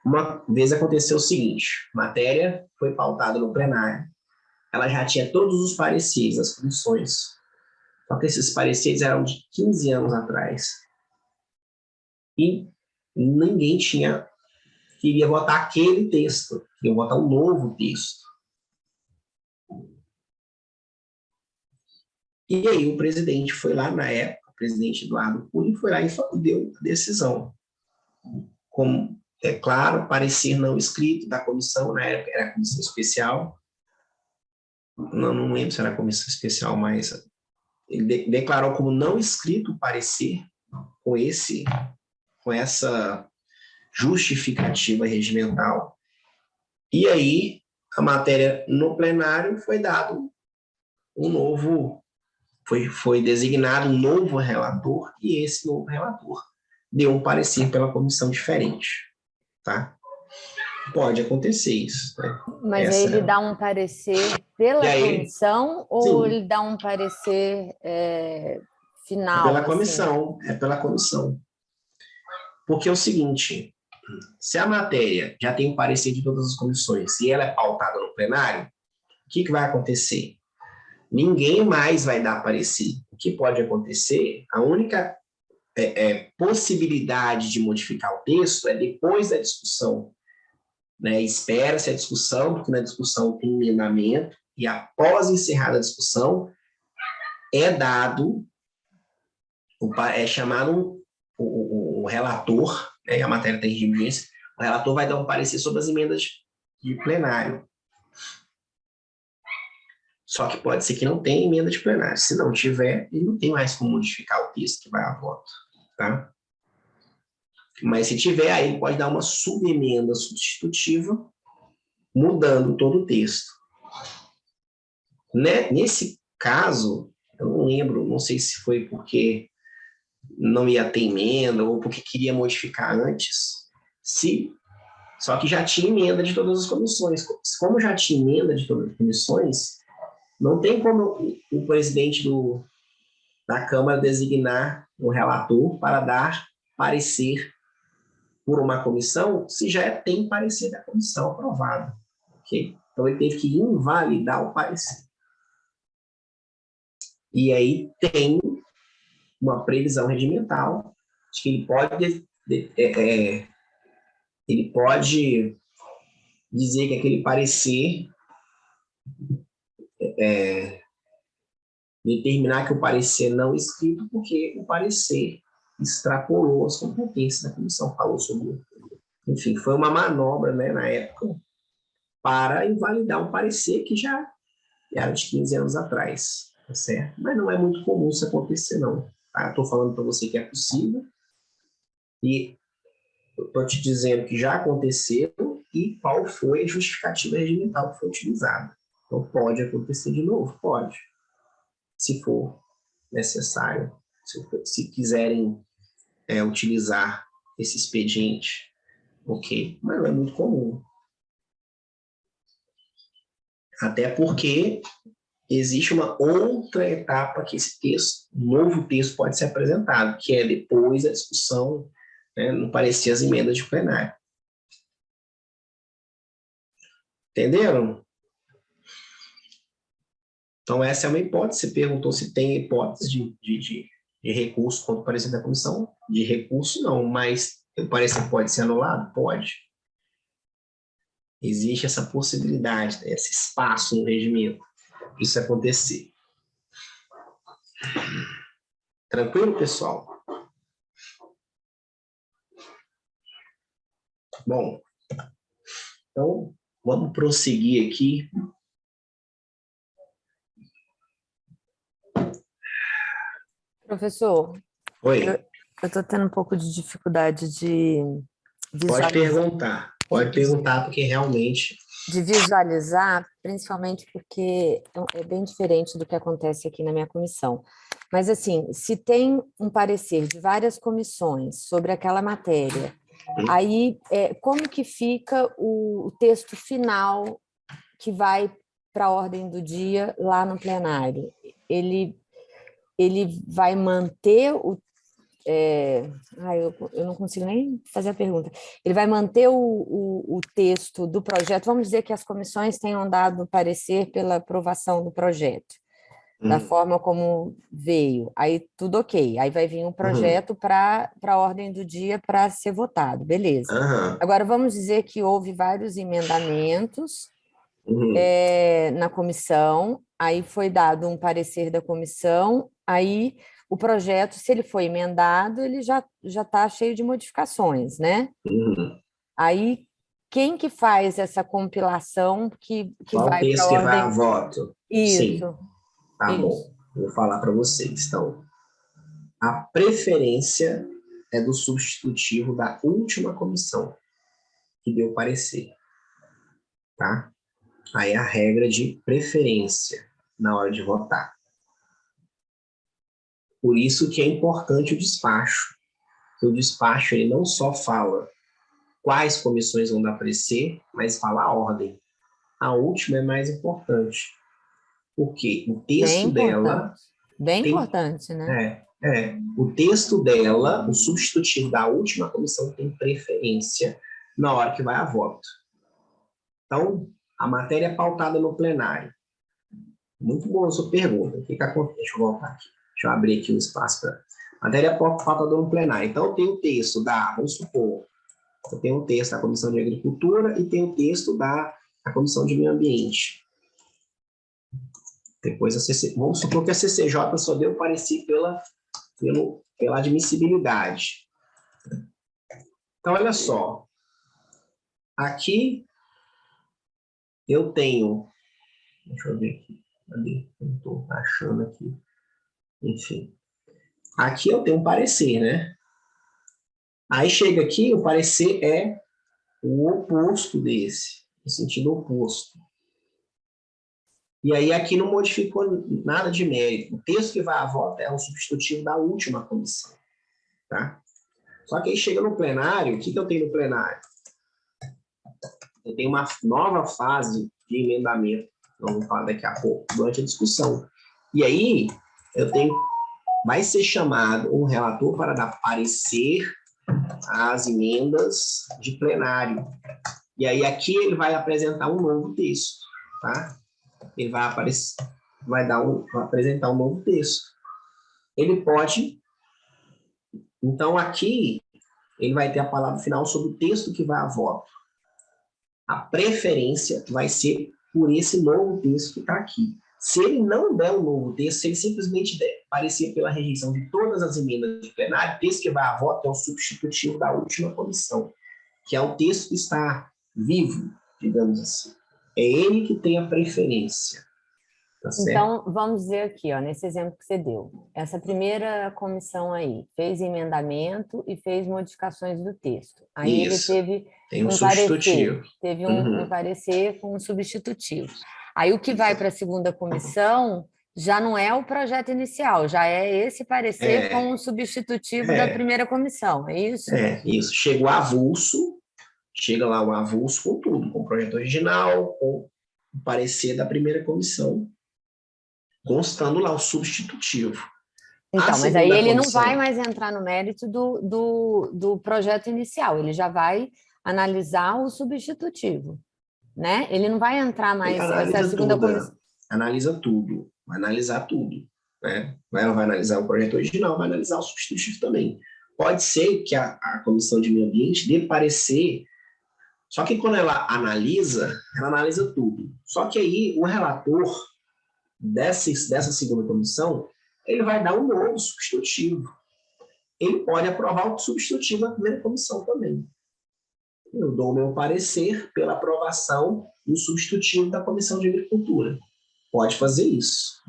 S1: Uma vez aconteceu o seguinte: a matéria foi pautada no plenário, ela já tinha todos os pareceres das comissões, só que esses pareceres eram de 15 anos atrás. E ninguém queria votar aquele texto, queria votar um novo texto. E aí o presidente foi lá, na época, o presidente Eduardo Cunha, foi lá e deu a decisão. Como, é claro, parecer não escrito da comissão, na época era a comissão especial, não lembro se era a comissão especial, mas ele declarou como não escrito o parecer com essa justificativa regimental. E aí, a matéria no plenário foi dado um novo, foi designado um novo relator, e esse novo relator deu um parecer pela comissão diferente, tá? Pode acontecer isso, né?
S2: Mas aí ele dá um parecer pela comissão ou ele dá um parecer final?
S1: Pela comissão, é pela comissão. Porque é o seguinte, se a matéria já tem um parecer de todas as comissões e ela é pautada no plenário, o que vai acontecer? Ninguém mais vai dar parecer. O que pode acontecer, a única possibilidade de modificar o texto é depois da discussão. Né? Espera-se a discussão, porque na discussão tem emendamento, e após encerrada a discussão, é chamado o relator, né? A matéria tem regime, o relator vai dar um parecer sobre as emendas de plenário. Só que pode ser que não tenha emenda de plenário. Se não tiver, ele não tem mais como modificar o texto que vai a voto. Tá? Mas se tiver, aí ele pode dar uma subemenda substitutiva, mudando todo o texto. Né? Nesse caso, eu não lembro, não sei se foi porque não ia ter emenda ou porque queria modificar antes, só que já tinha emenda de todas as comissões. Como já tinha emenda de todas as comissões, não tem como o presidente da Câmara designar um relator para dar parecer por uma comissão se já tem parecer da comissão aprovado. Okay? Então, ele teve que invalidar o parecer. E aí tem uma previsão regimental de que ele pode dizer que aquele parecer determinar que o parecer não escrito, porque o parecer extrapolou as competências da comissão, falou sobre. Enfim, foi uma manobra, né, na época, para invalidar um parecer que já era de 15 anos atrás, tá certo? Mas não é muito comum isso acontecer, não. Tá? Estou falando para você que é possível, e estou te dizendo que já aconteceu e qual foi a justificativa regimental que foi utilizada. Então, pode acontecer de novo? Pode. Se for necessário, se quiserem utilizar esse expediente, ok, mas não é muito comum. Até porque existe uma outra etapa que esse texto, novo texto, pode ser apresentado, que é depois da discussão, né, no parecer as emendas de plenário. Entenderam? Então, essa é uma hipótese. Você perguntou se tem hipótese de recurso contra o parecer da comissão. De recurso, não, mas o parecer pode ser anulado? Pode. Existe essa possibilidade, esse espaço no regimento, isso acontecer. Tranquilo, pessoal? Bom, então, vamos prosseguir aqui.
S2: Professor,
S1: Oi.
S2: Eu estou tendo um pouco de dificuldade de
S1: visualizar. Pode perguntar, porque realmente...
S2: De visualizar, principalmente porque é bem diferente do que acontece aqui na minha comissão. Mas, assim, se tem um parecer de várias comissões sobre aquela matéria, aí como que fica o texto final que vai para a ordem do dia lá no plenário, ele vai manter o... eu não consigo nem fazer a pergunta. Ele vai manter o texto do projeto, vamos dizer que as comissões tenham dado parecer pela aprovação do projeto, da forma como veio, aí tudo ok, aí vai vir um projeto para a ordem do dia para ser votado, beleza. Agora, vamos dizer que houve vários emendamentos na comissão, aí foi dado um parecer da comissão, aí o projeto, se ele foi emendado, ele já está cheio de modificações, né? Aí, quem que faz essa compilação que
S1: Qual
S2: vai para
S1: texto
S2: a
S1: que vai a
S2: ordem?
S1: voto? Sim,
S2: Isso,
S1: tá
S2: isso.
S1: bom. Vou falar para vocês. Então, a preferência é do substitutivo da última comissão que deu parecer, tá? Aí a regra de preferência na hora de votar. Por isso que é importante o despacho. Que o despacho ele não só fala quais comissões vão dar parecer, mas fala a ordem. A última é mais importante, porque o texto dela
S2: Bem
S1: tem...
S2: importante, né?
S1: O texto dela, o substitutivo da última comissão tem preferência na hora que vai a voto. Então, a matéria é pautada no plenário. Muito boa a sua pergunta. O que acontece? Deixa eu voltar aqui. Deixa eu abrir aqui o espaço para... Matéria pautada no plenário. Então, tem o texto vamos supor, eu tenho o texto da Comissão de Agricultura e tem o texto da Comissão de Meio Ambiente. Depois, vamos supor que a CCJ só deu parecer pela admissibilidade. Então, olha só. Aqui, eu tenho... Deixa eu ver aqui. Cadê? Não estou achando aqui. Enfim. Aqui eu tenho um parecer, né? Aí chega aqui, o parecer é o oposto desse, no sentido oposto. E aí aqui não modificou nada de mérito. O texto que vai à voto é o substitutivo da última comissão. Tá? Só que aí chega no plenário, o que eu tenho no plenário? Eu tenho uma nova fase de emendamento. Nós vamos falar daqui a pouco, durante a discussão. E aí, vai ser chamado um relator para dar parecer às emendas de plenário. E aí aqui ele vai apresentar um novo texto, tá? Ele vai apresentar um novo texto. Ele pode... Então aqui ele vai ter a palavra final sobre o texto que vai a voto. A preferência vai ser por esse novo texto que está aqui. Se ele não der um novo texto, se ele simplesmente parecer pela rejeição de todas as emendas de plenário, o texto que vai a voto é o substitutivo da última comissão, que é o texto que está vivo, digamos assim. É ele que tem a preferência. Tá certo?
S2: Então, vamos dizer aqui, ó, nesse exemplo que você deu, essa primeira comissão aí fez emendamento e fez modificações do texto. Aí
S1: Isso.
S2: ele teve
S1: Tem um
S2: parecer,
S1: substitutivo.
S2: teve um parecer com um substitutivo. Aí o que vai para a segunda comissão já não é o projeto inicial, já é esse parecer com o substitutivo da primeira comissão, é isso?
S1: Isso. Chega o avulso, chega lá o avulso com tudo, com o projeto original, com o parecer da primeira comissão, constando lá o substitutivo.
S2: Então, mas aí ele não vai mais entrar no mérito do projeto inicial, ele já vai analisar o substitutivo, né? Ele não vai entrar mais essa segunda comissão.
S1: Analisa tudo, vai analisar tudo, né? Vai analisar o projeto original, vai analisar o substitutivo também. Pode ser que a Comissão de Meio Ambiente dê parecer, só que quando ela analisa tudo. Só que aí o relator dessa segunda comissão, ele vai dar um novo substitutivo. Ele pode aprovar o substitutivo da primeira comissão também. Eu dou o meu parecer pela aprovação do substitutivo da Comissão de Agricultura. Pode fazer isso.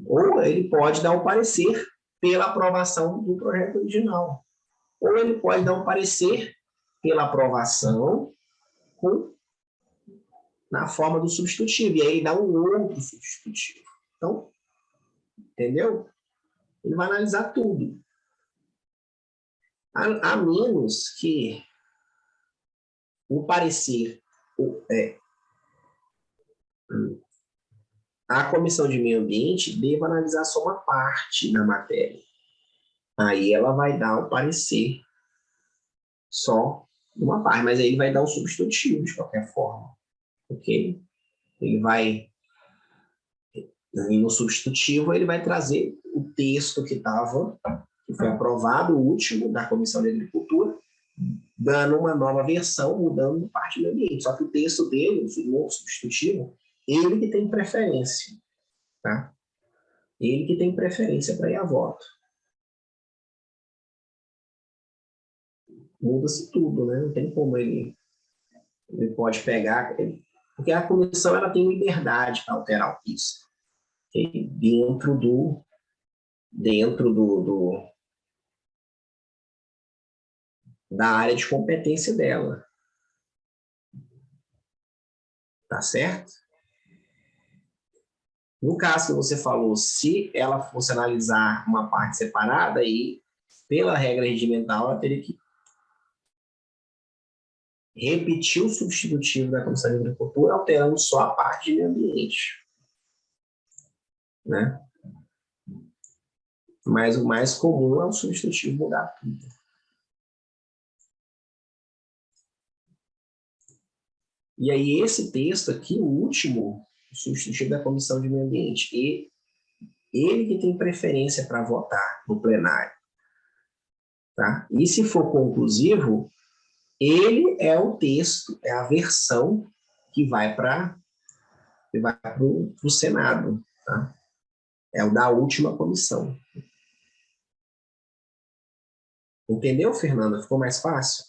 S1: Ou ele pode dar um parecer pela aprovação do projeto original. Ou ele pode dar um parecer pela aprovação na forma do substitutivo. E aí ele dá um outro substitutivo. Então, entendeu? Ele vai analisar tudo. A menos que o parecer A comissão de meio ambiente deve analisar só uma parte da matéria. Aí ela vai dar o parecer só uma parte, mas aí ele vai dar um substitutivo de qualquer forma, ok? Ele vai, e no substitutivo, ele vai trazer o texto que foi aprovado, o último, da Comissão de Agricultura, dando uma nova versão, mudando parte do meio ambiente. Só que o texto dele, o novo substitutivo, ele que tem preferência, tá? Ele que tem preferência para ir a voto. Muda-se tudo, né? Não tem como ele pode pegar, porque a comissão ela tem liberdade para alterar o texto, okay? dentro da área de competência dela, tá certo? No caso que você falou, se ela fosse analisar uma parte separada, aí, pela regra regimental, ela teria que repetir o substitutivo da Comissão de Agricultura, alterando só a parte de meio ambiente, né? Mas o mais comum é o substitutivo mudar tudo. E aí, esse texto aqui, o último, o substitutivo da Comissão de Meio Ambiente, e ele que tem preferência para votar no plenário, tá? E se for conclusivo, ele é o texto, é a versão que vai para o Senado, tá? É o da última comissão. Entendeu, Fernanda? Ficou mais fácil?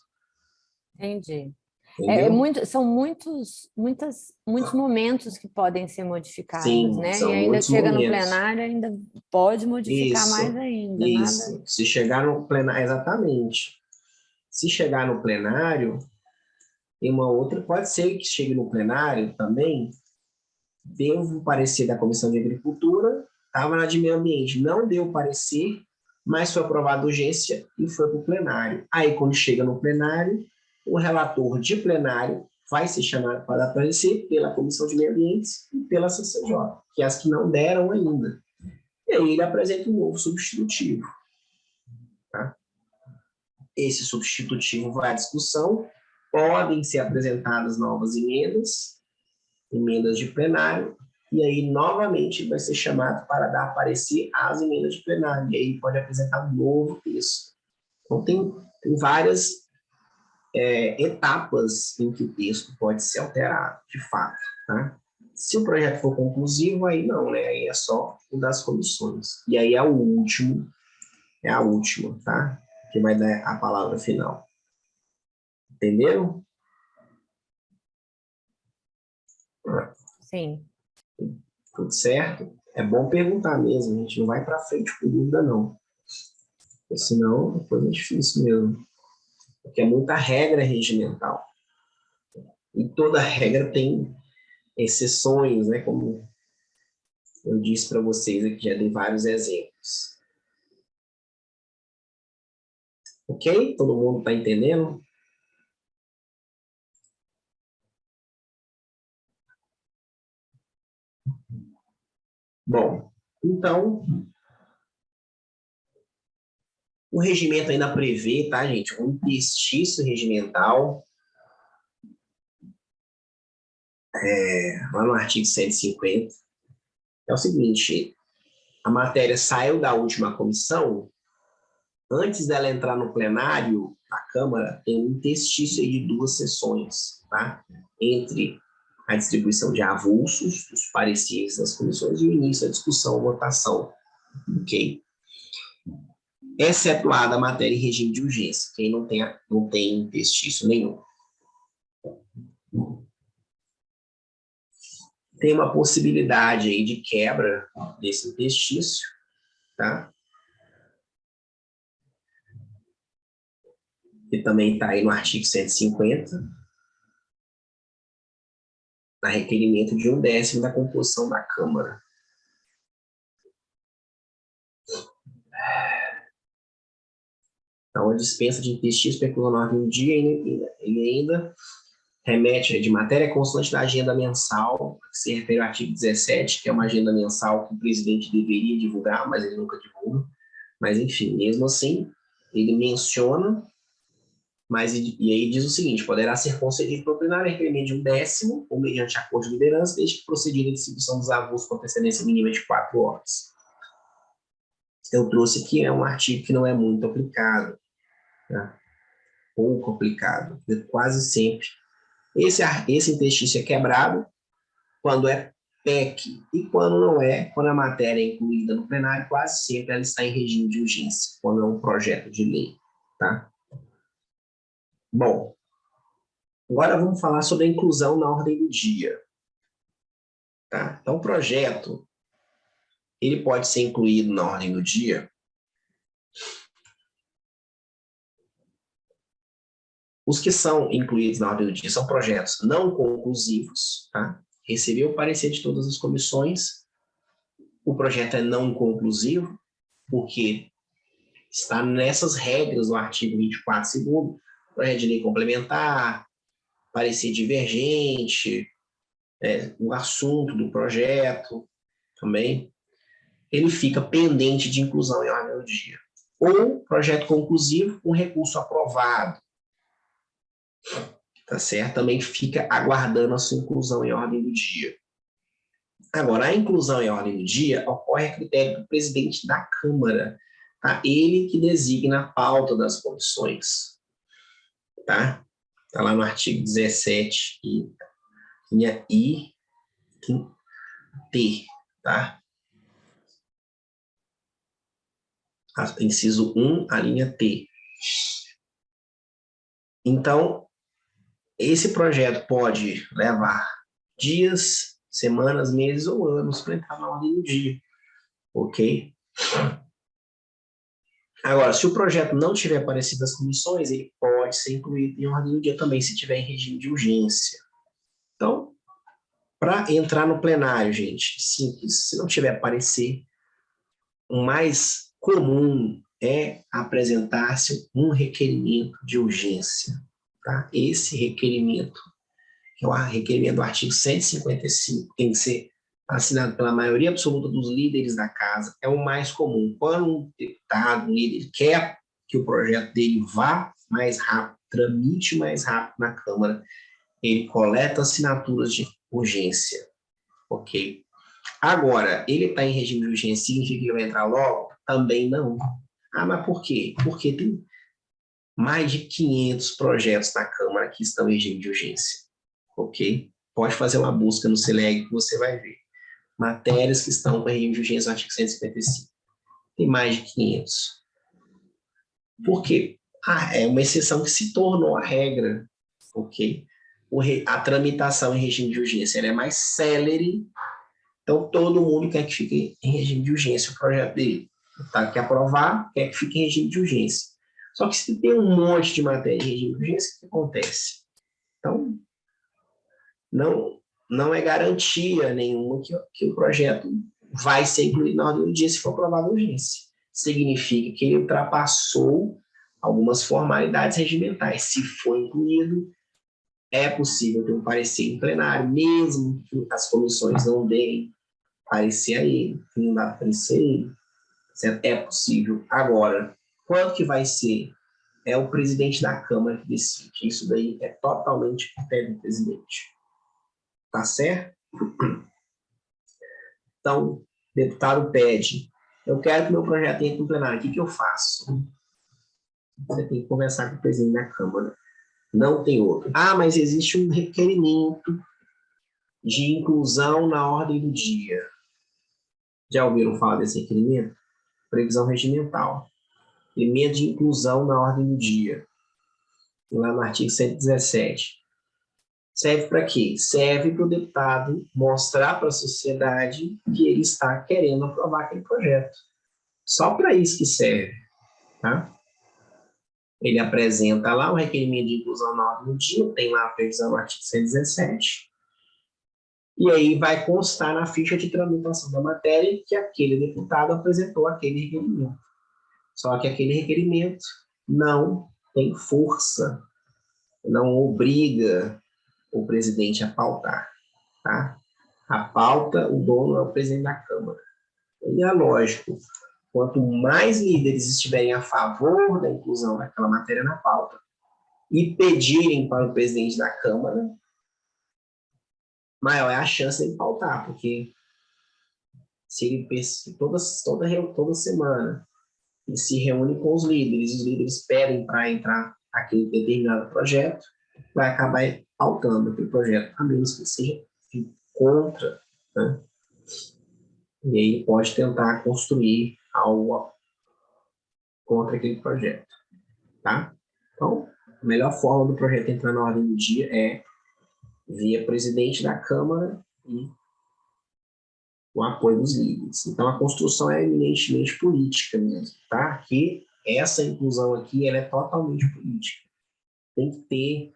S2: Entendi.
S1: Entendeu?
S2: São muitos momentos que podem ser modificados,
S1: Sim,
S2: né? E
S1: são
S2: ainda
S1: muitos
S2: chega no
S1: momentos.
S2: plenário, ainda pode modificar mais
S1: Isso,
S2: ainda, nada.
S1: isso. Se chegar no plenário, exatamente. Se chegar no plenário, tem uma outra, pode ser que chegue no plenário também, deu o parecer da Comissão de Agricultura, estava na de Meio Ambiente, não deu parecer, mas foi aprovada urgência e foi para o plenário. Aí, quando chega no plenário, o relator de plenário vai ser chamado para dar parecer pela Comissão de Meio Ambiente e pela CCJ, que é as que não deram ainda. E aí ele apresenta um novo substitutivo. Tá? Esse substitutivo vai à discussão, podem ser apresentadas novas emendas de plenário, e aí novamente vai ser chamado para dar parecer às emendas de plenário, e aí pode apresentar um novo texto. Então tem várias etapas em que o texto pode ser alterado, de fato. Tá? Se o projeto for conclusivo, aí não, né? Aí é só o das comissões. E aí é o último, é a última, tá? Que vai dar a palavra final. Entenderam?
S2: Sim.
S1: Tudo certo? É bom perguntar mesmo, a gente não vai para frente com dúvida, não. Porque senão depois é difícil mesmo. Porque é muita regra regimental. E toda regra tem exceções, né? Como eu disse para vocês aqui, já dei vários exemplos. Ok? Todo mundo está entendendo? Bom, então, o regimento ainda prevê, tá, gente? Um interstício regimental, lá no artigo 150. É o seguinte, a matéria saiu da última comissão, antes dela entrar no plenário, a Câmara tem um interstício aí de 2 sessões, tá? Entre a distribuição de avulsos, os pareceres das comissões e o início da discussão, votação, ok? Excetuada a matéria em regime de urgência, quem não tem interstício nenhum. Tem uma possibilidade aí de quebra desse interstício, tá? Que também está aí no artigo 150, a requerimento de 1/10 da composição da Câmara. Então, a dispensa de interstício peculanar de um dia, ele ainda remete de matéria constante da agenda mensal, que se refere ao artigo 17, que é uma agenda mensal que o presidente deveria divulgar, mas ele nunca divulga. Mas, enfim, mesmo assim, ele menciona, mas e aí diz o seguinte: poderá ser concedido para o plenário requerimento de 1º ou mediante acordo de liderança, desde que procedida a distribuição dos avulsos com antecedência mínima de 4 horas. Eu trouxe aqui um artigo que não é muito aplicado, tá? Pouco aplicado, quase sempre. Esse interstício é quebrado quando é PEC, e quando não é, quando a matéria é incluída no plenário, quase sempre ela está em regime de urgência, quando é um projeto de lei, tá? Bom, agora vamos falar sobre a inclusão na ordem do dia, tá? Então, o projeto, ele pode ser incluído na ordem do dia os que são incluídos na ordem do dia são projetos não conclusivos, tá? Recebeu o parecer de todas as comissões, o projeto é não conclusivo, porque está nessas regras do artigo 24, segundo, projeto de lei complementar, parecer divergente, o assunto do projeto também, ele fica pendente de inclusão em ordem do dia. Ou projeto conclusivo, com recurso aprovado, tá certo? Também fica aguardando a sua inclusão em ordem do dia. Agora, a inclusão em ordem do dia ocorre a critério do presidente da Câmara, tá? Ele que designa a pauta das comissões, tá? Está lá no artigo 17, linha I, T, tá? Inciso 1, a linha T. Então, esse projeto pode levar dias, semanas, meses ou anos para entrar na ordem do dia, ok? Agora, se o projeto não tiver aparecido nas comissões, ele pode ser incluído em ordem do dia também, se tiver em regime de urgência. Então, para entrar no plenário, gente, simples, se não tiver aparecer, o mais comum é apresentar-se um requerimento de urgência, tá? Esse requerimento, que é o requerimento do artigo 155, tem que ser assinado pela maioria absoluta dos líderes da casa, é o mais comum. Quando um deputado, um líder, quer que o projeto dele vá mais rápido, tramite mais rápido na Câmara, ele coleta assinaturas de urgência, ok? Agora, ele está em regime de urgência, significa que vai entrar logo? Também não. Ah, mas por quê? Porque tem mais de 500 projetos na Câmara que estão em regime de urgência, ok? Pode fazer uma busca no SELEG que você vai ver. Matérias que estão com regime de urgência no artigo 155. Tem mais de 500. Por quê? É uma exceção que se tornou a regra, ok? A tramitação em regime de urgência ela é mais célere, então todo mundo quer que fique em regime de urgência o projeto dele. Tá? Quer aprovar, quer que fique em regime de urgência. Só que se tem um monte de matéria em regime de urgência, o que acontece? Então, não é garantia nenhuma que o projeto vai ser incluído na ordem do dia se for aprovado a urgência. Significa que ele ultrapassou algumas formalidades regimentais. Se for incluído, é possível ter um parecer em plenário, mesmo que as comissões não deem parecer a ele, não dá parecer a ele. Certo? É possível. Agora, quando que vai ser? É o presidente da Câmara que decide. Isso daí é totalmente critério do presidente. Tá certo? Então, o deputado pede, eu quero que meu projeto entre no plenário, o que eu faço? Você tem que conversar com o presidente da Câmara. Não tem outro. Ah, mas existe um requerimento de inclusão na ordem do dia. Já ouviram falar desse requerimento? Previsão regimental. Requerimento de inclusão na ordem do dia. Lá no artigo 117. Serve para quê? Serve para o deputado mostrar para a sociedade que ele está querendo aprovar aquele projeto. Só para isso que serve, tá? Ele apresenta lá o requerimento de inclusão na ordem do dia, tem lá a previsão no artigo 117, e aí vai constar na ficha de tramitação da matéria que aquele deputado apresentou aquele requerimento. Só que aquele requerimento não tem força, não obriga o presidente a pautar, tá? A pauta, o dono é o presidente da Câmara. E é lógico, quanto mais líderes estiverem a favor da inclusão daquela matéria na pauta e pedirem para o presidente da Câmara, maior é a chance de pautar, porque se ele toda semana ele se reúne com os líderes pedem para entrar aquele determinado projeto, vai acabar pautando aquele projeto, a menos que seja contra, né? E aí pode tentar construir algo contra aquele projeto, tá? Então, a melhor forma do projeto entrar na ordem do dia é via presidente da Câmara e o apoio dos líderes. Então, a construção é eminentemente política mesmo, tá? Aqui, essa inclusão aqui, ela é totalmente política. Tem que ter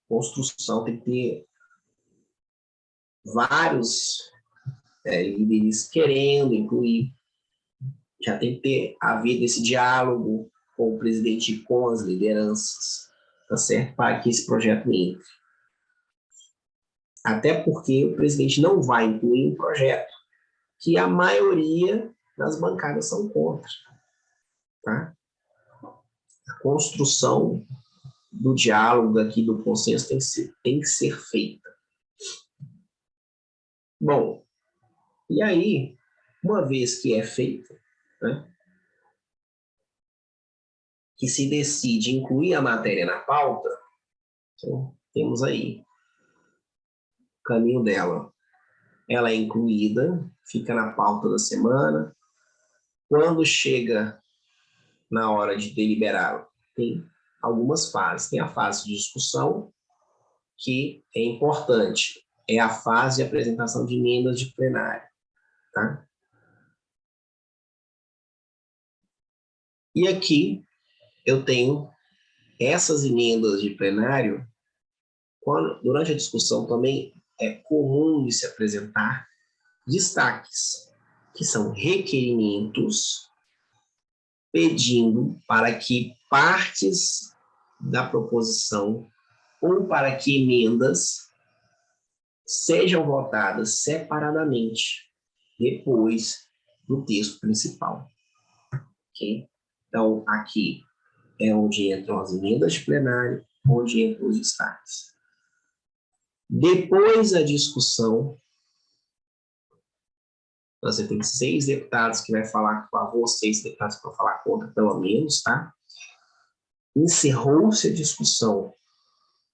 S1: construção, tem que ter vários líderes querendo incluir, já tem que haver esse diálogo com o presidente e com as lideranças, tá certo? Para que esse projeto entre. Até porque o presidente não vai incluir um projeto que a maioria das bancadas são contra, tá? A construção do diálogo aqui, do consenso, tem que ser feita. Bom, e aí, uma vez que é feita, né, que se decide incluir a matéria na pauta, então, temos aí o caminho dela. Ela é incluída, fica na pauta da semana. Quando chega na hora de deliberar, tem algumas fases. Tem a fase de discussão, que é importante. É a fase de apresentação de emendas de plenário, tá? E aqui eu tenho essas emendas de plenário. Durante a discussão também é comum de se apresentar destaques, que são requerimentos pedindo para que partes da proposição ou para que emendas sejam votadas separadamente depois do texto principal. Okay? Então, aqui é onde entram as emendas de plenário, onde entram os destaques. Depois da discussão, você tem 6 deputados que vai falar a favor, 6 deputados que vão falar contra, pelo menos, tá? Encerrou-se a discussão,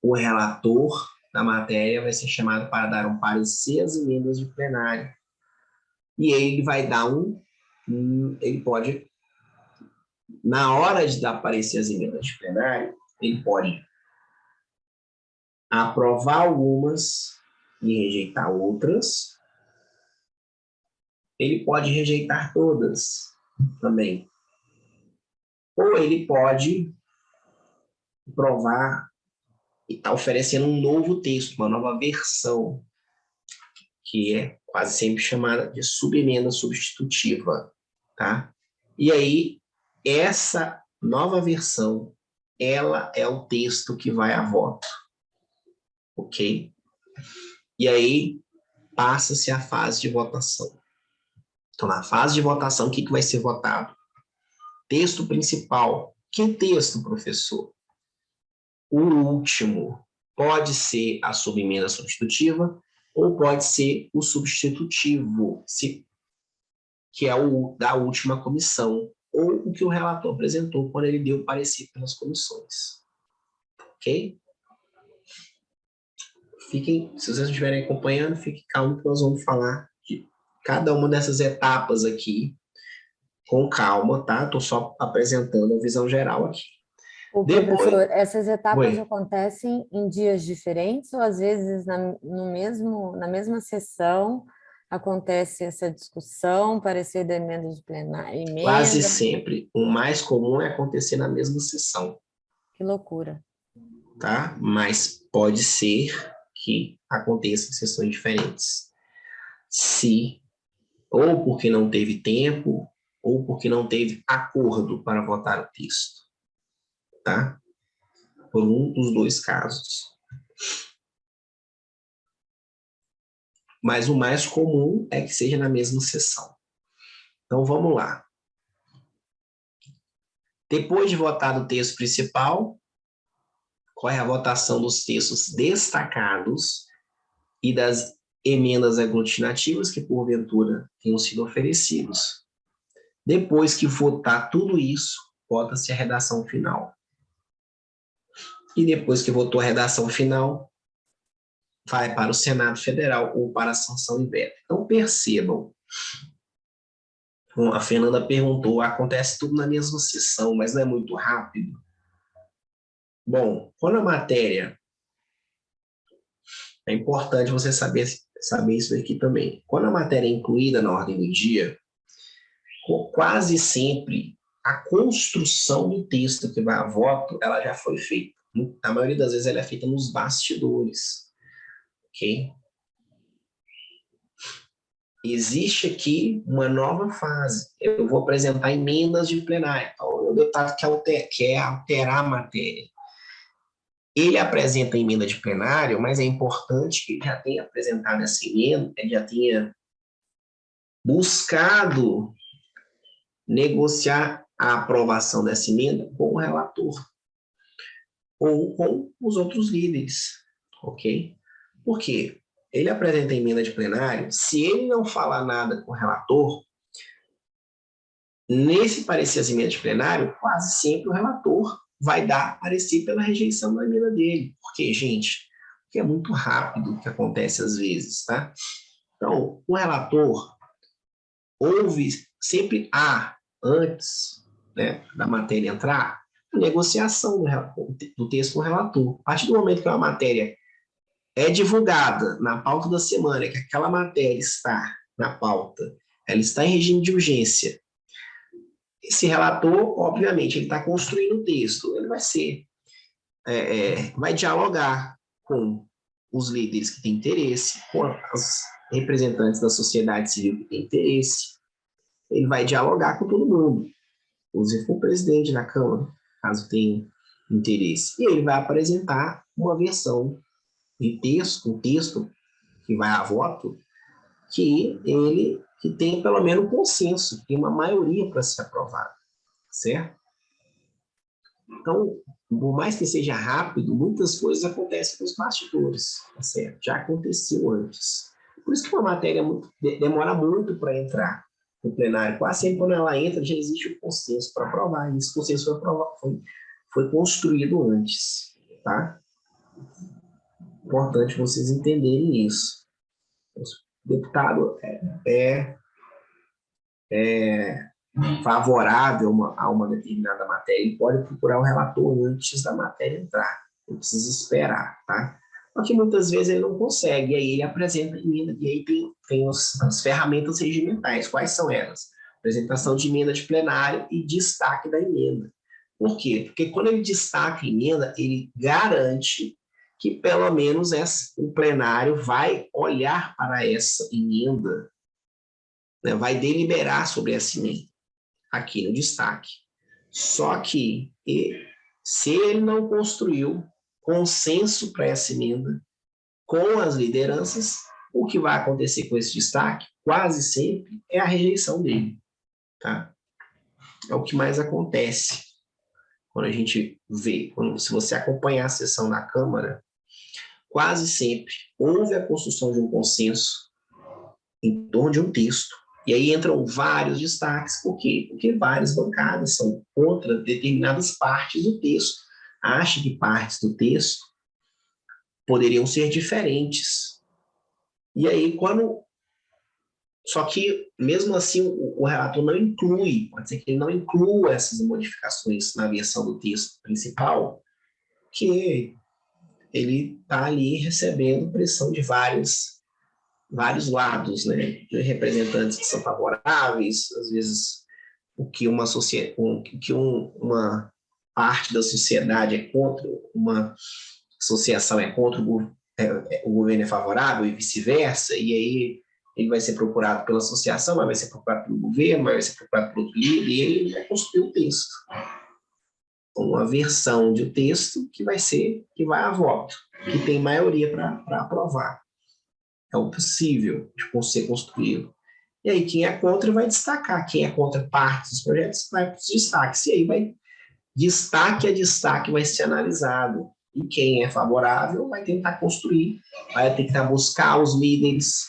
S1: o relator da matéria vai ser chamado para dar um parecer às emendas de plenário. E ele vai dar ele pode, na hora de dar parecer às emendas de plenário, ele pode aprovar algumas e rejeitar outras. Ele pode rejeitar todas também. Ou ele pode aprovar e está oferecendo um novo texto, uma nova versão, que é quase sempre chamada de subemenda substitutiva, tá? E aí, essa nova versão, ela é o texto que vai a voto, ok? E aí, passa-se a fase de votação. Então, na fase de votação, o que vai ser votado? Texto principal. Que texto, professor? O último. Pode ser a subemenda substitutiva ou pode ser o substitutivo, que é o da última comissão, ou o que o relator apresentou quando ele deu o parecer pelas comissões. Ok? Se vocês estiverem acompanhando, fiquem calmos que nós vamos falar de cada uma dessas etapas aqui com calma, tá? Estou só apresentando a visão geral aqui.
S2: Professor, essas etapas
S1: Oi.
S2: acontecem em dias diferentes ou às vezes na mesma sessão acontece essa discussão, parecer da emenda de plenário, emenda?
S1: Quase sempre. O mais comum é acontecer na mesma sessão.
S2: Que loucura.
S1: Tá? Mas pode ser que aconteça em sessões diferentes. Ou porque não teve tempo, ou porque não teve acordo para votar o texto. Tá? por um dos dois casos. Mas o mais comum é que seja na mesma sessão. Então, vamos lá. Depois de votado o texto principal, ocorre a votação dos textos destacados e das emendas aglutinativas que, porventura, tenham sido oferecidos. Depois que votar tudo isso, vota-se a redação final. E depois que votou a redação final, vai para o Senado Federal ou para a sanção e veto. Então, percebam, a Fernanda perguntou, acontece tudo na mesma sessão, mas não é muito rápido? Bom, quando a matéria... É importante você saber isso aqui também. Quando a matéria é incluída na ordem do dia, quase sempre a construção do texto que vai a voto, ela já foi feita. A maioria das vezes ela é feita nos bastidores. Ok? Existe aqui uma nova fase. Eu vou apresentar emendas de plenário. Então, o deputado quer alterar a matéria. Ele apresenta a emenda de plenário, mas é importante que ele já tenha apresentado essa emenda, ele já tenha buscado negociar a aprovação dessa emenda com o relator ou com os outros líderes, ok? Por quê? Ele apresenta a emenda de plenário, se ele não falar nada com o relator, nesse parecer de emenda de plenário, quase sempre o relator vai dar parecer pela rejeição da emenda dele. Por quê, gente? Porque é muito rápido o que acontece às vezes, tá? Então, o relator ouve, sempre há, antes, né, da matéria entrar, a negociação do texto com o relator. A partir do momento que uma matéria é divulgada na pauta da semana, que aquela matéria está na pauta, ela está em regime de urgência, esse relator, obviamente, ele está construindo o texto, ele vai ser, vai dialogar com os líderes que têm interesse, com os representantes da sociedade civil que têm interesse, ele vai dialogar com todo mundo, inclusive com o presidente da Câmara, caso tenha interesse, e ele vai apresentar uma versão de texto, um texto que vai a voto, que tem pelo menos um consenso, tem uma maioria para ser aprovado, certo? Então, por mais que seja rápido, muitas coisas acontecem nos bastidores, tá certo? Já aconteceu antes. Por isso que uma matéria demora muito para entrar no plenário. Quase sempre quando ela entra, já existe um consenso para aprovar. E esse consenso foi construído antes, tá? Importante vocês entenderem isso. O deputado favorável a uma determinada matéria, ele pode procurar o relator antes da matéria entrar. Não precisa esperar, tá? Porque muitas vezes ele não consegue, e aí ele apresenta a emenda, e aí tem as ferramentas regimentais. Quais são elas? Apresentação de emenda de plenário e destaque da emenda. Por quê? Porque quando ele destaca a emenda, ele garante que pelo menos o plenário vai olhar para essa emenda, né, vai deliberar sobre essa emenda, aqui no destaque. Só que, se ele não construiu consenso para essa emenda com as lideranças, o que vai acontecer com esse destaque, quase sempre, é a rejeição dele. Tá? É o que mais acontece quando a gente vê, se você acompanhar a sessão da Câmara, quase sempre houve a construção de um consenso em torno de um texto, e aí entram vários destaques. Por quê? Porque várias bancadas são contra determinadas partes do texto. Acha que partes do texto poderiam ser diferentes. E aí, só que, mesmo assim, o relator não inclui, pode ser que ele não inclua essas modificações na versão do texto principal, que ele está ali recebendo pressão de vários lados, né? De representantes que são favoráveis, às vezes uma parte da sociedade é contra, uma associação é contra, o governo é favorável e vice-versa, e aí ele vai ser procurado pela associação, mas vai ser procurado pelo governo, vai ser procurado por outro líder, e ele vai construir o texto. uma versão de texto que vai a voto, que tem maioria para aprovar. É o possível de ser construído. E aí, quem é contra vai destacar. Quem é contra partes dos projetos vai para os destaques. E aí, destaque a destaque vai ser analisado. E quem é favorável vai tentar construir, vai tentar buscar os líderes,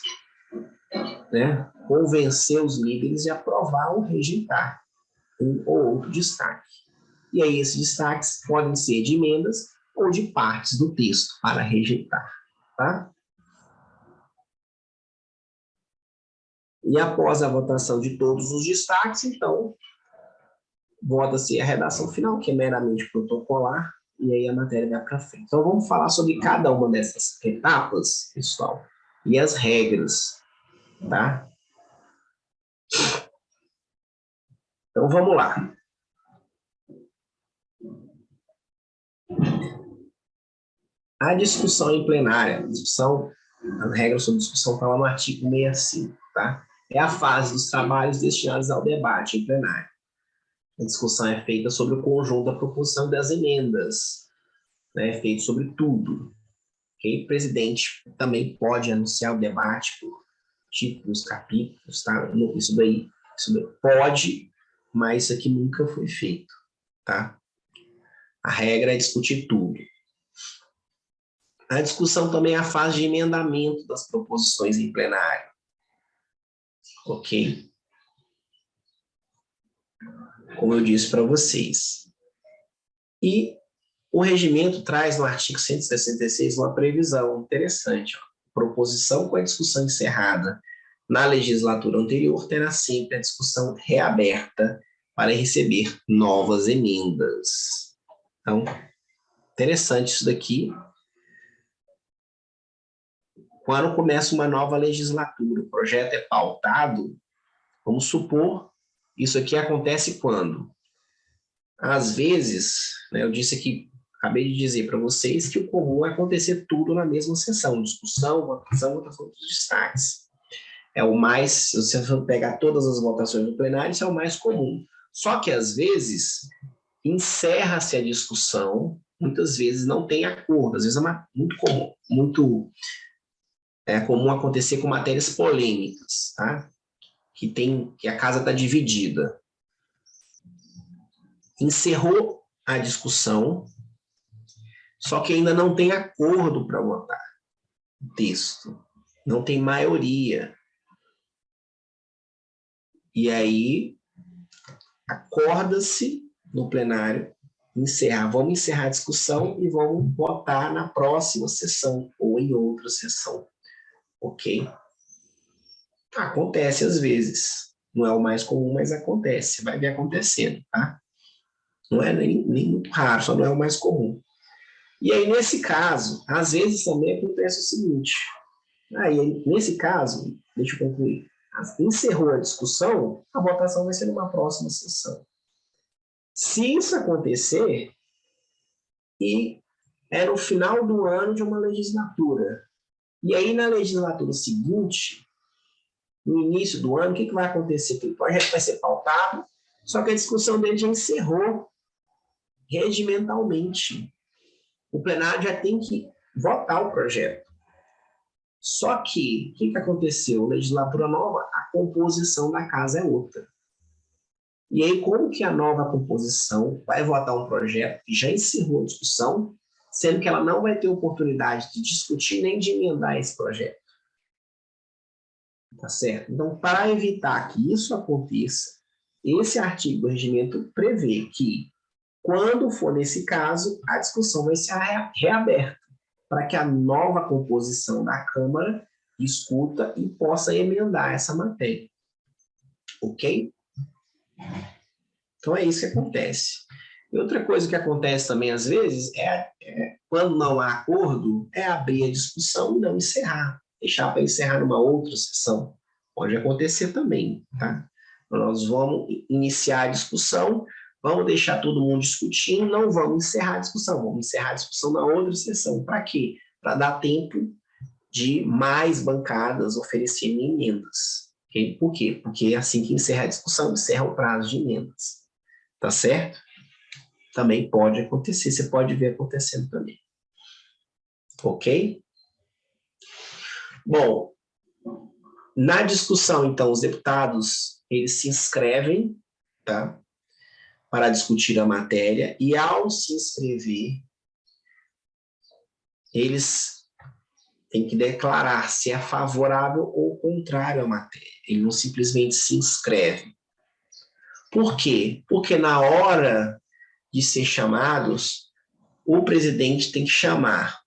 S1: né? Convencer os líderes e aprovar ou rejeitar um ou outro destaque. E aí, esses destaques podem ser de emendas ou de partes do texto para rejeitar. Tá? E após a votação de todos os destaques, então, vota-se a redação final, que é meramente protocolar, e aí a matéria vai para frente. Então, vamos falar sobre cada uma dessas etapas, pessoal, e as regras, tá? Então, vamos lá. A discussão em plenária, as regras sobre discussão estão lá no artigo 65, tá? É a fase dos trabalhos destinados ao debate em plenário. A discussão é feita sobre o conjunto da proposição das emendas, né? É feito sobre tudo. Okay? O presidente também pode anunciar o debate por títulos, capítulos, tá? Isso daí pode, mas isso aqui nunca foi feito, tá? A regra é discutir tudo. A discussão também é a fase de emendamento das proposições em plenário. Ok? Como eu disse para vocês. E o regimento traz no artigo 166 uma previsão interessante. Ó. Proposição com a discussão encerrada na legislatura anterior terá sempre a discussão reaberta para receber novas emendas. Então, interessante isso daqui. Quando começa uma nova legislatura, o projeto é pautado, vamos supor, isso aqui acontece quando? Às vezes, né, eu disse aqui, acabei de dizer para vocês que o comum é acontecer tudo na mesma sessão, discussão, votação dos destaques. É o mais, se você for pegar todas as votações do plenário, isso é o mais comum. Só que, às vezes, encerra-se a discussão, muitas vezes não tem acordo, às vezes é muito comum, comum acontecer com matérias polêmicas, tá? Que a casa está dividida. Encerrou a discussão, só que ainda não tem acordo para votar o texto, não tem maioria. E aí, acorda-se no plenário, vamos encerrar a discussão e vamos votar na próxima sessão ou em outra sessão, ok? Acontece às vezes, não é o mais comum, mas acontece, vai ver acontecendo, tá? Não é nem muito raro, só não é o mais comum. E aí, nesse caso, às vezes também acontece o seguinte, aí, nesse caso, deixa eu concluir, encerrou a discussão, a votação vai ser numa próxima sessão. Se isso acontecer, e era o final do ano de uma legislatura, e aí na legislatura seguinte, no início do ano, o que vai acontecer? O projeto vai ser pautado, só que a discussão dele já encerrou regimentalmente. O plenário já tem que votar o projeto. Só que, o que aconteceu? Legislatura nova, a composição da casa é outra. E aí, como que a nova composição vai votar um projeto que já encerrou a discussão, sendo que ela não vai ter oportunidade de discutir nem de emendar esse projeto? Tá certo? Então, para evitar que isso aconteça, esse artigo do regimento prevê que, quando for nesse caso, a discussão vai ser reaberta, para que a nova composição da Câmara discuta e possa emendar essa matéria. Ok? Então, é isso que acontece. E outra coisa que acontece também, às vezes, quando não há acordo, é abrir a discussão e não encerrar. Deixar para encerrar numa outra sessão. Pode acontecer também, tá? Nós vamos iniciar a discussão, vamos deixar todo mundo discutindo, não vamos encerrar a discussão, vamos encerrar a discussão na outra sessão. Para quê? Para dar tempo de mais bancadas oferecerem emendas. Okay? Por quê? Porque assim que encerra a discussão, encerra o prazo de emendas. Tá certo? também pode acontecer, você pode ver acontecendo também. Ok? Bom, na discussão, então, os deputados, eles se inscrevem, tá? Para discutir a matéria, e ao se inscrever, eles têm que declarar se é favorável ou contrário à matéria. Ele não simplesmente se inscreve. Por quê? Porque na hora de ser chamados, o presidente tem que chamar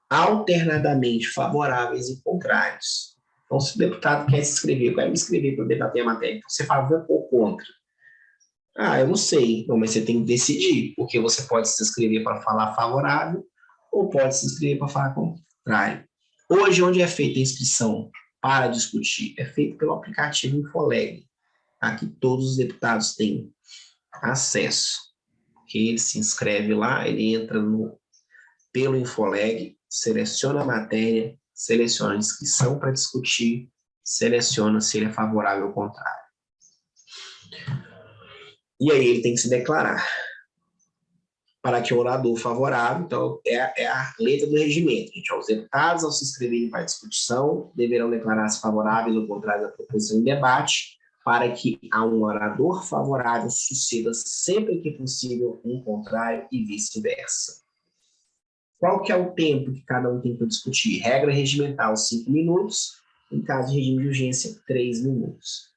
S1: alternadamente favoráveis e contrários. Então, se o deputado quer se inscrever, eu quero me inscrever para debater a matéria, você favor ou contra? Ah, eu não sei. Não, mas você tem que decidir, porque você pode se inscrever para falar favorável ou pode se inscrever para falar contrário. Hoje, onde é feita a inscrição para discutir? É feito pelo aplicativo Infoleg. Aqui todos os deputados têm acesso. Que ele se inscreve lá, ele entra pelo Infoleg, seleciona a matéria, seleciona a inscrição para discutir, seleciona se ele é favorável ou contrário. E aí ele tem que se declarar. Para que o orador favorável, então, é a letra do regimento. Gente, os deputados, ao se inscreverem para a discussão, deverão declarar-se favoráveis ou contrários à proposição em debate, para que a um orador favorável suceda sempre que possível um contrário e vice-versa. Qual que é o tempo que cada um tem para discutir? Regra regimental, 5 minutos. Em caso de regime de urgência, 3 minutos.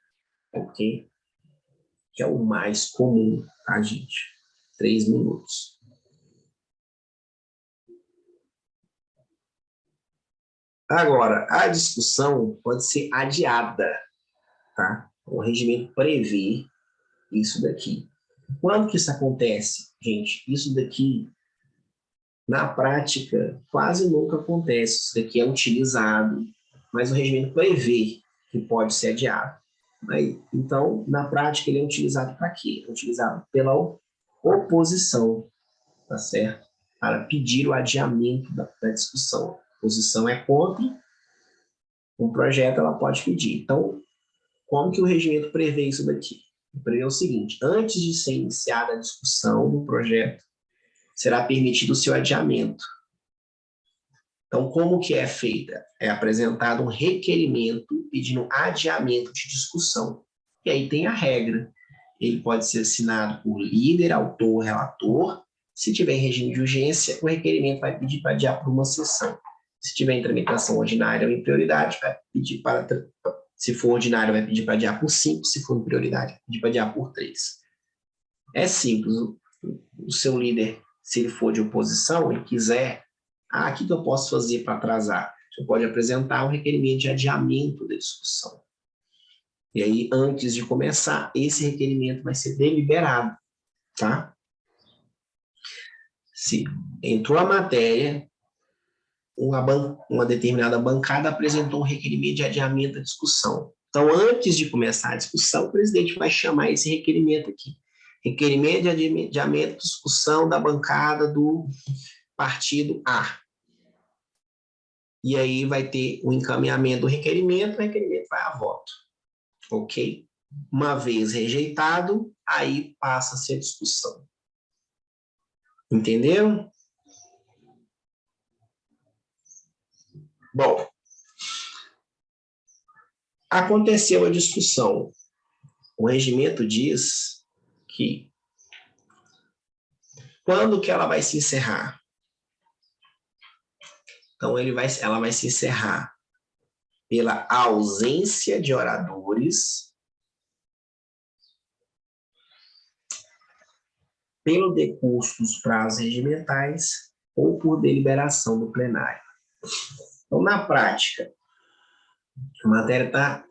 S1: Ok? Que é o mais comum, tá, gente? 3 minutos. Agora, a discussão pode ser adiada, tá? O regimento prevê isso daqui. Quando que isso acontece? Gente, isso daqui, na prática, quase nunca acontece. Isso daqui é utilizado, mas o regimento prevê que pode ser adiado. Então, na prática, ele é utilizado para quê? É utilizado pela oposição, tá certo? Para pedir o adiamento da discussão. A oposição é contra um projeto, ela pode pedir. Então, como que o regimento prevê isso daqui? Prevê o seguinte: antes de ser iniciada a discussão do projeto, será permitido o seu adiamento. Então, como que é feita? É apresentado um requerimento pedindo adiamento de discussão. E aí tem a regra. Ele pode ser assinado por líder, autor, relator. Se tiver em regime de urgência, o requerimento vai pedir para adiar por uma sessão. Se tiver em tramitação ordinária ou em prioridade, vai pedir para... Se for ordinário, vai pedir para adiar por 5. Se for em prioridade, vai pedir para adiar por 3. É simples. O seu líder, se ele for de oposição e quiser... o que eu posso fazer para atrasar? Você pode apresentar um requerimento de adiamento da discussão. E aí, antes de começar, esse requerimento vai ser deliberado, tá? Se entrou a matéria, uma determinada bancada apresentou um requerimento de adiamento da discussão. Então, antes de começar a discussão, o presidente vai chamar esse requerimento aqui. Requerimento de adiamento da discussão da bancada do partido A. E aí vai ter o encaminhamento do requerimento, o requerimento vai a voto. Ok? Uma vez rejeitado, aí passa-se a discussão. Entenderam? Bom, aconteceu a discussão. O regimento diz que quando que ela vai se encerrar? Então, ela vai se encerrar pela ausência de oradores, pelo decurso dos prazos regimentais ou por deliberação do plenário. Então, na prática, a matéria está...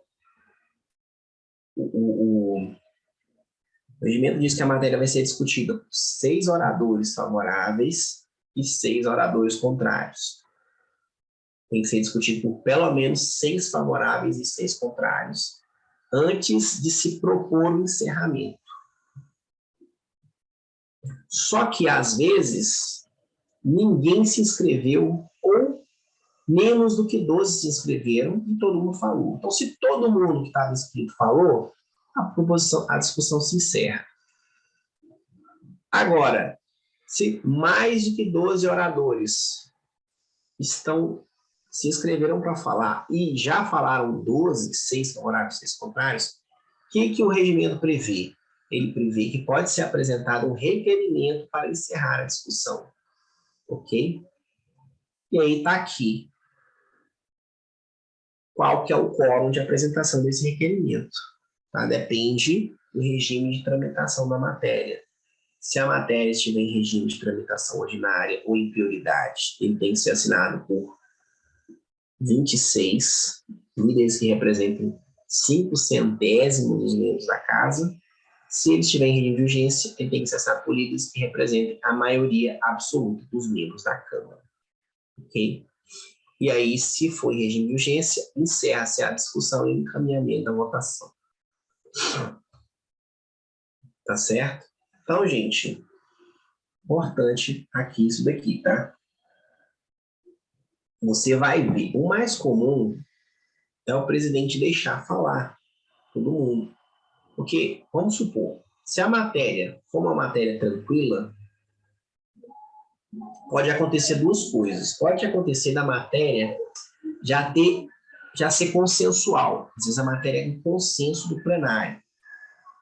S1: O regimento diz que a matéria vai ser discutida por 6 oradores favoráveis e 6 oradores contrários. Tem que ser discutido por pelo menos 6 favoráveis e 6 contrários antes de se propor o encerramento. Só que, às vezes, ninguém se inscreveu ou menos do que 12 se inscreveram e todo mundo falou. Então, se todo mundo que estava inscrito falou, a discussão se encerra. Agora, se mais de que 12 oradores se inscreveram para falar e já falaram 12, 6 favoráveis, 6 contrários, o que o regimento prevê? Ele prevê que pode ser apresentado um requerimento para encerrar a discussão. Ok? E aí está aqui qual que é o quórum de apresentação desse requerimento. Tá? Depende do regime de tramitação da matéria. Se a matéria estiver em regime de tramitação ordinária ou em prioridade, ele tem que ser assinado por 26 líderes que representem 5/100 dos membros da casa. Se ele estiver em regime de urgência, ele tem que ser assinado por líderes que representem a maioria absoluta dos membros da Câmara. Ok? E aí, se for em regime de urgência, encerra-se a discussão e o encaminhamento da votação. Tá certo? Então, gente, importante aqui isso daqui, tá? Você vai ver. O mais comum é o presidente deixar falar todo mundo. Porque, vamos supor, se a matéria for uma matéria tranquila, pode acontecer duas coisas. Pode acontecer da matéria já ser consensual. Às vezes a matéria é um consenso do plenário.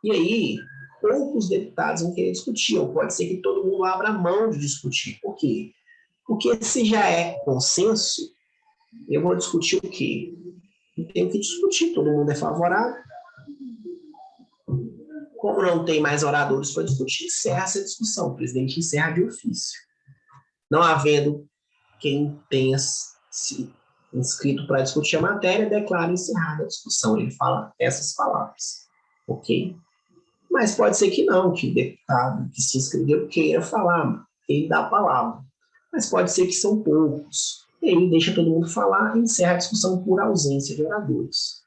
S1: E aí, poucos deputados vão querer discutir, ou pode ser que todo mundo abra mão de discutir. Por quê? Porque se já é consenso, eu vou discutir o quê? Não tenho que discutir, todo mundo é favorável. Como não tem mais oradores para discutir, encerra essa discussão. O presidente encerra de ofício. Não havendo quem tenha se inscrito para discutir a matéria, declara encerrada a discussão. Ele fala essas palavras. Ok? Mas pode ser que não, que o deputado que se inscreveu queira falar, ele dá a palavra. Mas pode ser que são poucos. E aí deixa todo mundo falar e encerra a discussão por ausência de oradores.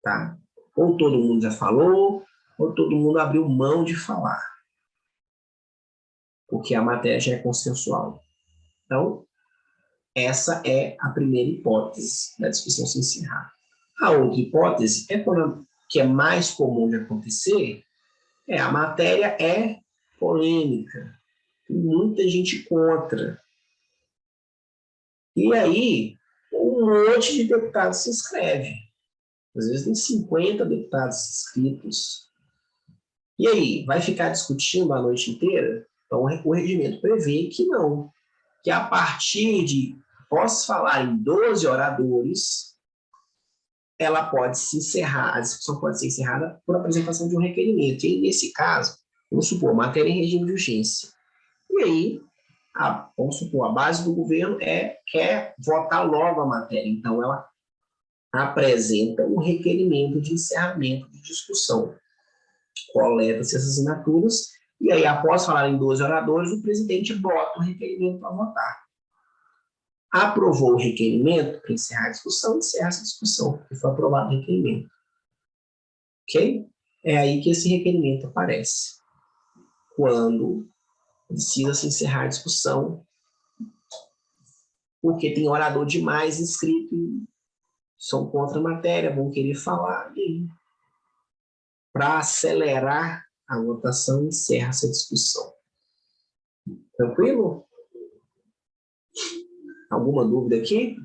S1: Tá? Ou todo mundo já falou, ou todo mundo abriu mão de falar. Porque a matéria já é consensual. Então, essa é a primeira hipótese da discussão se encerrar. A outra hipótese é que é mais comum de acontecer, a matéria é polêmica, tem muita gente contra. E aí, um monte de deputados se inscreve. Às vezes tem 50 deputados inscritos. E aí, vai ficar discutindo a noite inteira? Então, o regimento prevê que não. Que a partir de, posso falar em 12 oradores, ela pode se encerrar, a discussão pode ser encerrada por apresentação de um requerimento. E nesse caso, vamos supor, matéria em regime de urgência. E aí, vamos supor, a base do governo quer votar logo a matéria. Então, ela apresenta um requerimento de encerramento de discussão. Coleta-se essas assinaturas, e aí, após falar em 12 oradores, o presidente bota o requerimento para votar. Aprovou o requerimento para encerrar a discussão, encerra essa discussão, porque foi aprovado o requerimento. Ok? É aí que esse requerimento aparece. Quando precisa se encerrar a discussão, porque tem orador demais inscrito e são contra a matéria, vão querer falar, e para acelerar a votação, encerra essa discussão. Tranquilo? Alguma dúvida aqui?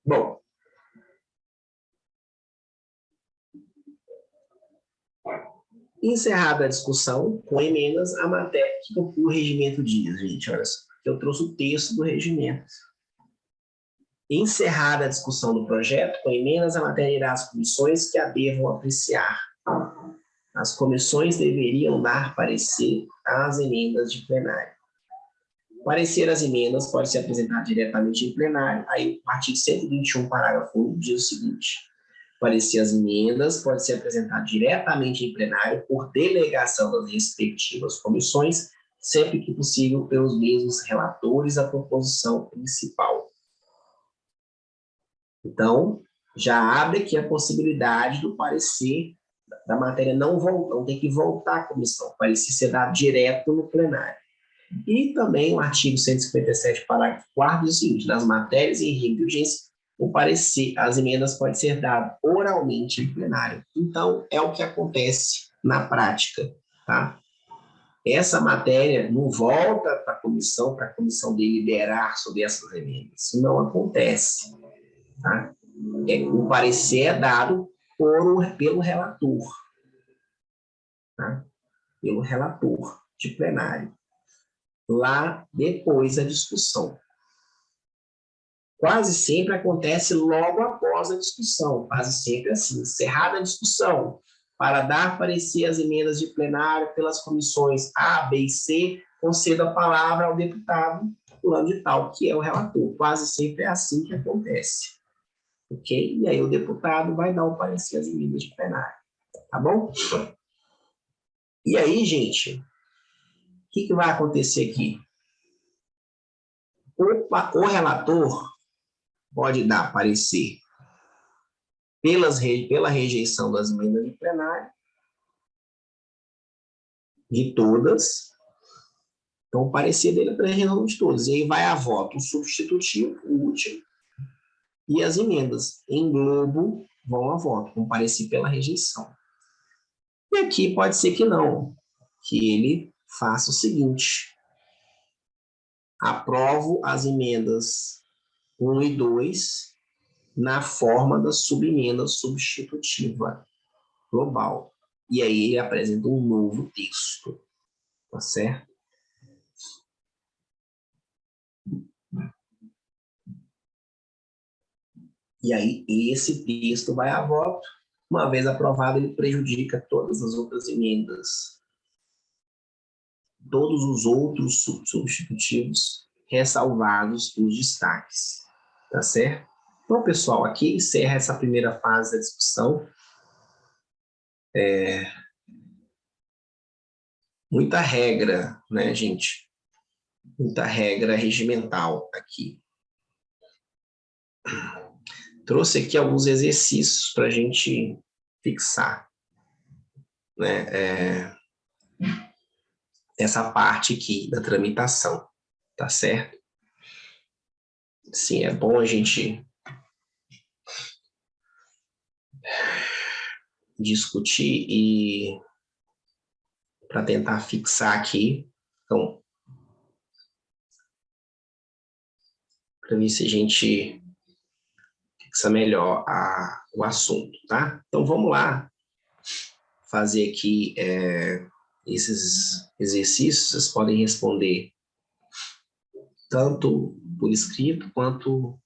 S1: Bom. Encerrada a discussão, com emendas, a matéria que o regimento diz, gente, olha só, eu trouxe o texto do regimento. Encerrada a discussão do projeto, com emendas, a matéria irá às comissões que a devam apreciar. As comissões deveriam dar parecer às emendas de plenário. Parecer às emendas pode ser apresentado diretamente em plenário. Aí, o artigo 121, parágrafo 1, diz o seguinte: parecer às emendas pode ser apresentado diretamente em plenário por delegação das respectivas comissões, sempre que possível pelos mesmos relatores da proposição principal. Então, já abre aqui a possibilidade do parecer da matéria não ter que voltar à comissão, o parecer ser dado direto no plenário. E também o artigo 157, parágrafo 4º, diz o seguinte: nas matérias em regime de urgência, o parecer, as emendas podem ser dadas oralmente em plenário. Então, é o que acontece na prática, tá? Essa matéria não volta para a comissão deliberar sobre essas emendas. Isso não acontece, tá? O parecer é dado pelo relator, tá? Pelo relator de plenário, lá depois da discussão. Quase sempre acontece logo após a discussão, quase sempre assim, encerrada a discussão, para dar parecer às emendas de plenário pelas comissões A, B e C, conceda a palavra ao deputado fulano de tal, que é o relator. Quase sempre é assim que acontece. Ok? E aí o deputado vai dar o parecer às emendas de plenário. Tá bom? E aí, gente, o que vai acontecer aqui? O relator pode dar parecer pela rejeição das emendas de plenário, de todas. Então, o parecer dele é pela rejeição de todas. E aí vai a voto o substitutivo, o último, e as emendas em globo vão a voto, com parecer pela rejeição. E aqui pode ser que não, que ele faça o seguinte: aprovo as emendas 1 e 2 na forma da subemenda substitutiva global. E aí ele apresenta um novo texto, tá certo? E aí esse texto vai a voto. Uma vez aprovado, ele prejudica todas as outras emendas, todos os outros substitutivos, ressalvados os destaques, tá certo? Então, pessoal, aqui encerra essa primeira fase da discussão. Muita regra, né, gente? Muita regra regimental aqui. Trouxe aqui alguns exercícios para a gente fixar, né, essa parte aqui da tramitação, tá certo? Sim, é bom a gente discutir e para tentar fixar aqui, então, para ver se a gente fixa melhor o assunto, tá? Então, vamos lá fazer aqui esses exercícios. Vocês podem responder tanto por escrito quanto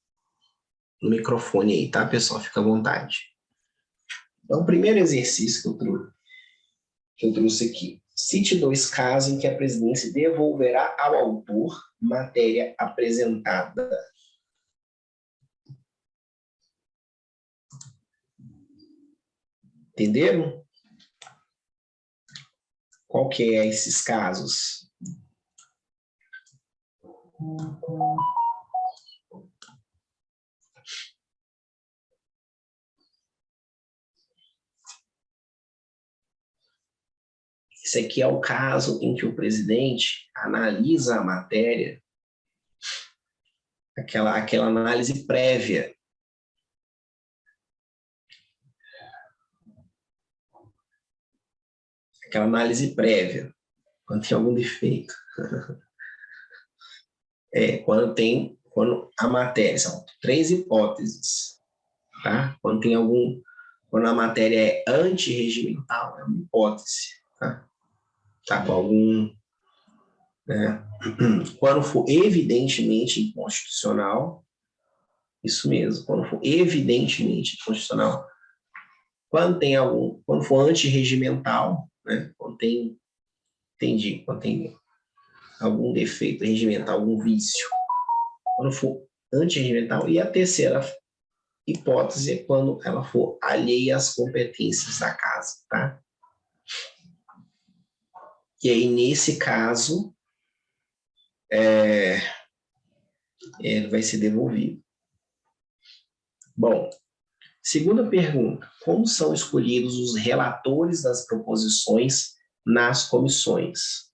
S1: no microfone aí, tá, pessoal? Fica à vontade. Então, o primeiro exercício que eu trouxe aqui. Cite 2 casos em que a presidência devolverá ao autor matéria apresentada. Entenderam? Qual que é esses casos? Esse aqui é o caso em que o presidente analisa a matéria, aquela análise prévia. Aquela análise prévia, quando tem algum defeito. Quando a matéria, são 3 hipóteses, tá? Quando a matéria é antirregimental, é uma hipótese, tá? Tá com algum, né? Quando for evidentemente inconstitucional, isso mesmo, quando for evidentemente inconstitucional, quando for antirregimental, né? Quando tem algum defeito regimental, algum vício, quando for antirregimental, e a terceira hipótese é quando ela for alheia às competências da casa, tá? E aí, nesse caso, ele vai ser devolvido. Bom, segunda pergunta. Como são escolhidos os relatores das proposições nas comissões?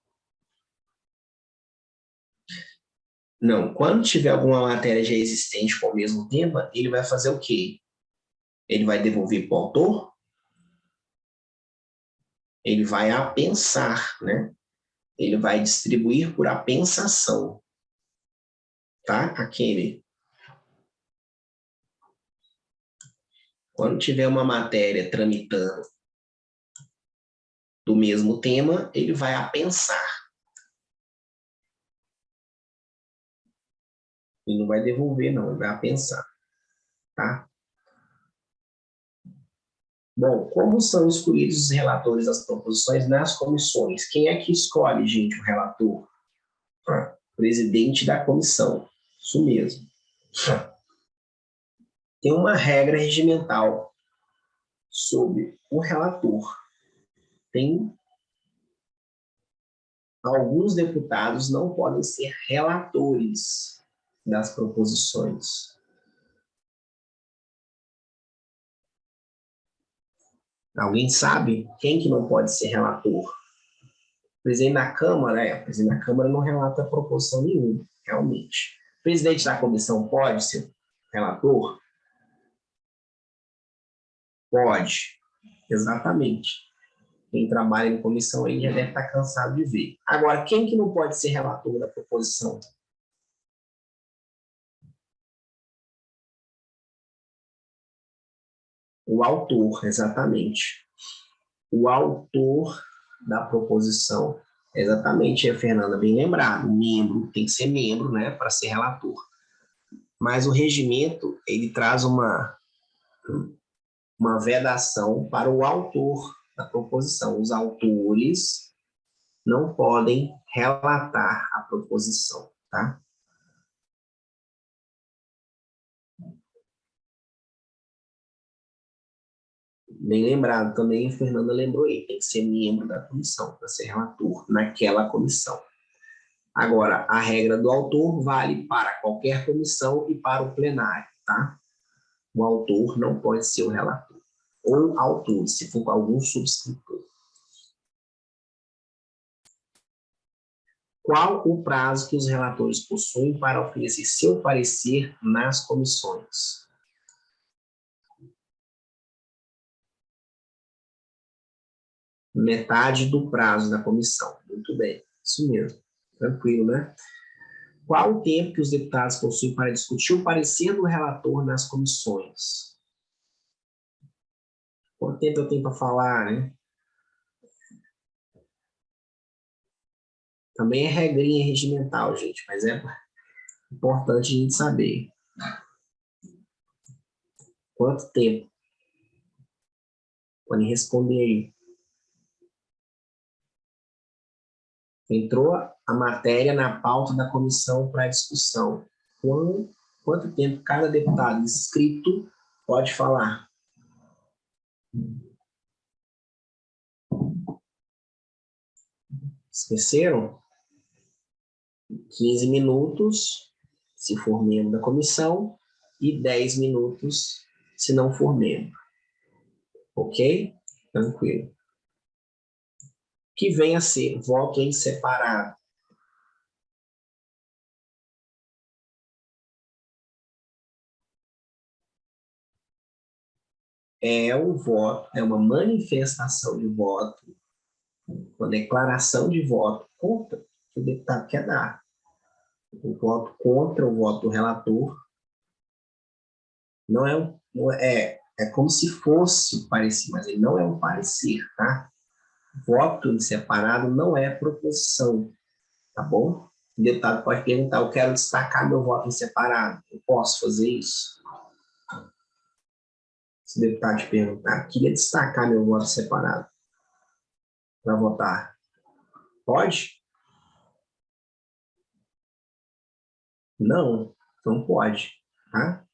S1: Não, quando tiver alguma matéria já existente com o mesmo tema, ele vai fazer o quê? Ele vai devolver para o autor? Ele vai apensar, né? Ele vai distribuir por apensação, tá? Aquele. Quando tiver uma matéria tramitando do mesmo tema, ele vai apensar. Ele não vai devolver, não, ele vai apensar, tá? Bom, como são escolhidos os relatores das proposições nas comissões? Quem é que escolhe, gente, o relator? Presidente da comissão, isso mesmo. Tem uma regra regimental sobre o relator. Tem alguns deputados não podem ser relatores das proposições. Alguém sabe quem que não pode ser relator? O presidente da Câmara, o presidente da Câmara não relata proposição nenhuma, realmente. O presidente da comissão pode ser relator? Pode, exatamente. Quem trabalha em comissão aí já deve estar cansado de ver. Agora, quem que não pode ser relator da proposição? O autor, exatamente. O autor da proposição. Exatamente, a Fernanda, bem lembrado. O membro tem que ser membro, né, para ser relator. Mas o regimento, ele traz uma vedação para o autor da proposição. Os autores não podem relatar a proposição, tá? Bem lembrado também, a Fernanda lembrou aí, tem que ser membro da comissão para ser relator naquela comissão. Agora, a regra do autor vale para qualquer comissão e para o plenário, tá? O autor não pode ser o relator. Ou autor, se for algum subscritor. Qual o prazo que os relatores possuem para oferecer seu parecer nas comissões? Metade do prazo da comissão. Muito bem, isso mesmo. Tranquilo, né? Qual o tempo que os deputados possuem para discutir o parecer do relator nas comissões? Quanto tempo eu tenho para falar, né? Também é regrinha regimental, gente, mas é importante a gente saber. Quanto tempo? Podem responder aí. Entrou a matéria na pauta da comissão para discussão. Quanto tempo cada deputado inscrito pode falar? Esqueceram? 15 minutos, se for membro da comissão, e 10 minutos, se não for membro. Ok? Tranquilo. Que venha a ser voto em separado. É um voto, é uma manifestação de voto, uma declaração de voto contra que o deputado quer dar. O voto contra o voto do relator é como se fosse o parecer, mas ele não é um parecer, tá? Voto em separado não é proposição, tá bom? O deputado pode perguntar, eu quero destacar meu voto em separado, eu posso fazer isso? Se o deputado te perguntar, queria destacar meu voto separado para votar, pode? Não pode, tá?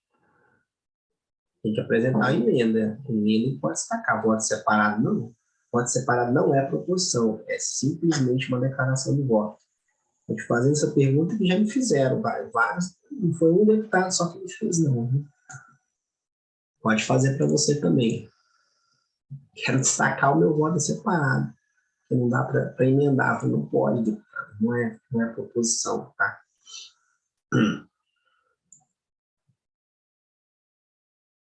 S1: Tem que apresentar a emenda. Emenda pode destacar, voto separado não. Voto separado não é proposição, é simplesmente uma declaração de voto. Estou te fazendo essa pergunta que já me fizeram, vários, não foi um deputado só que me fez, não. Pode fazer para você também. Quero destacar o meu voto separado, que não dá para emendar, não pode, deputado, não é proposição, tá?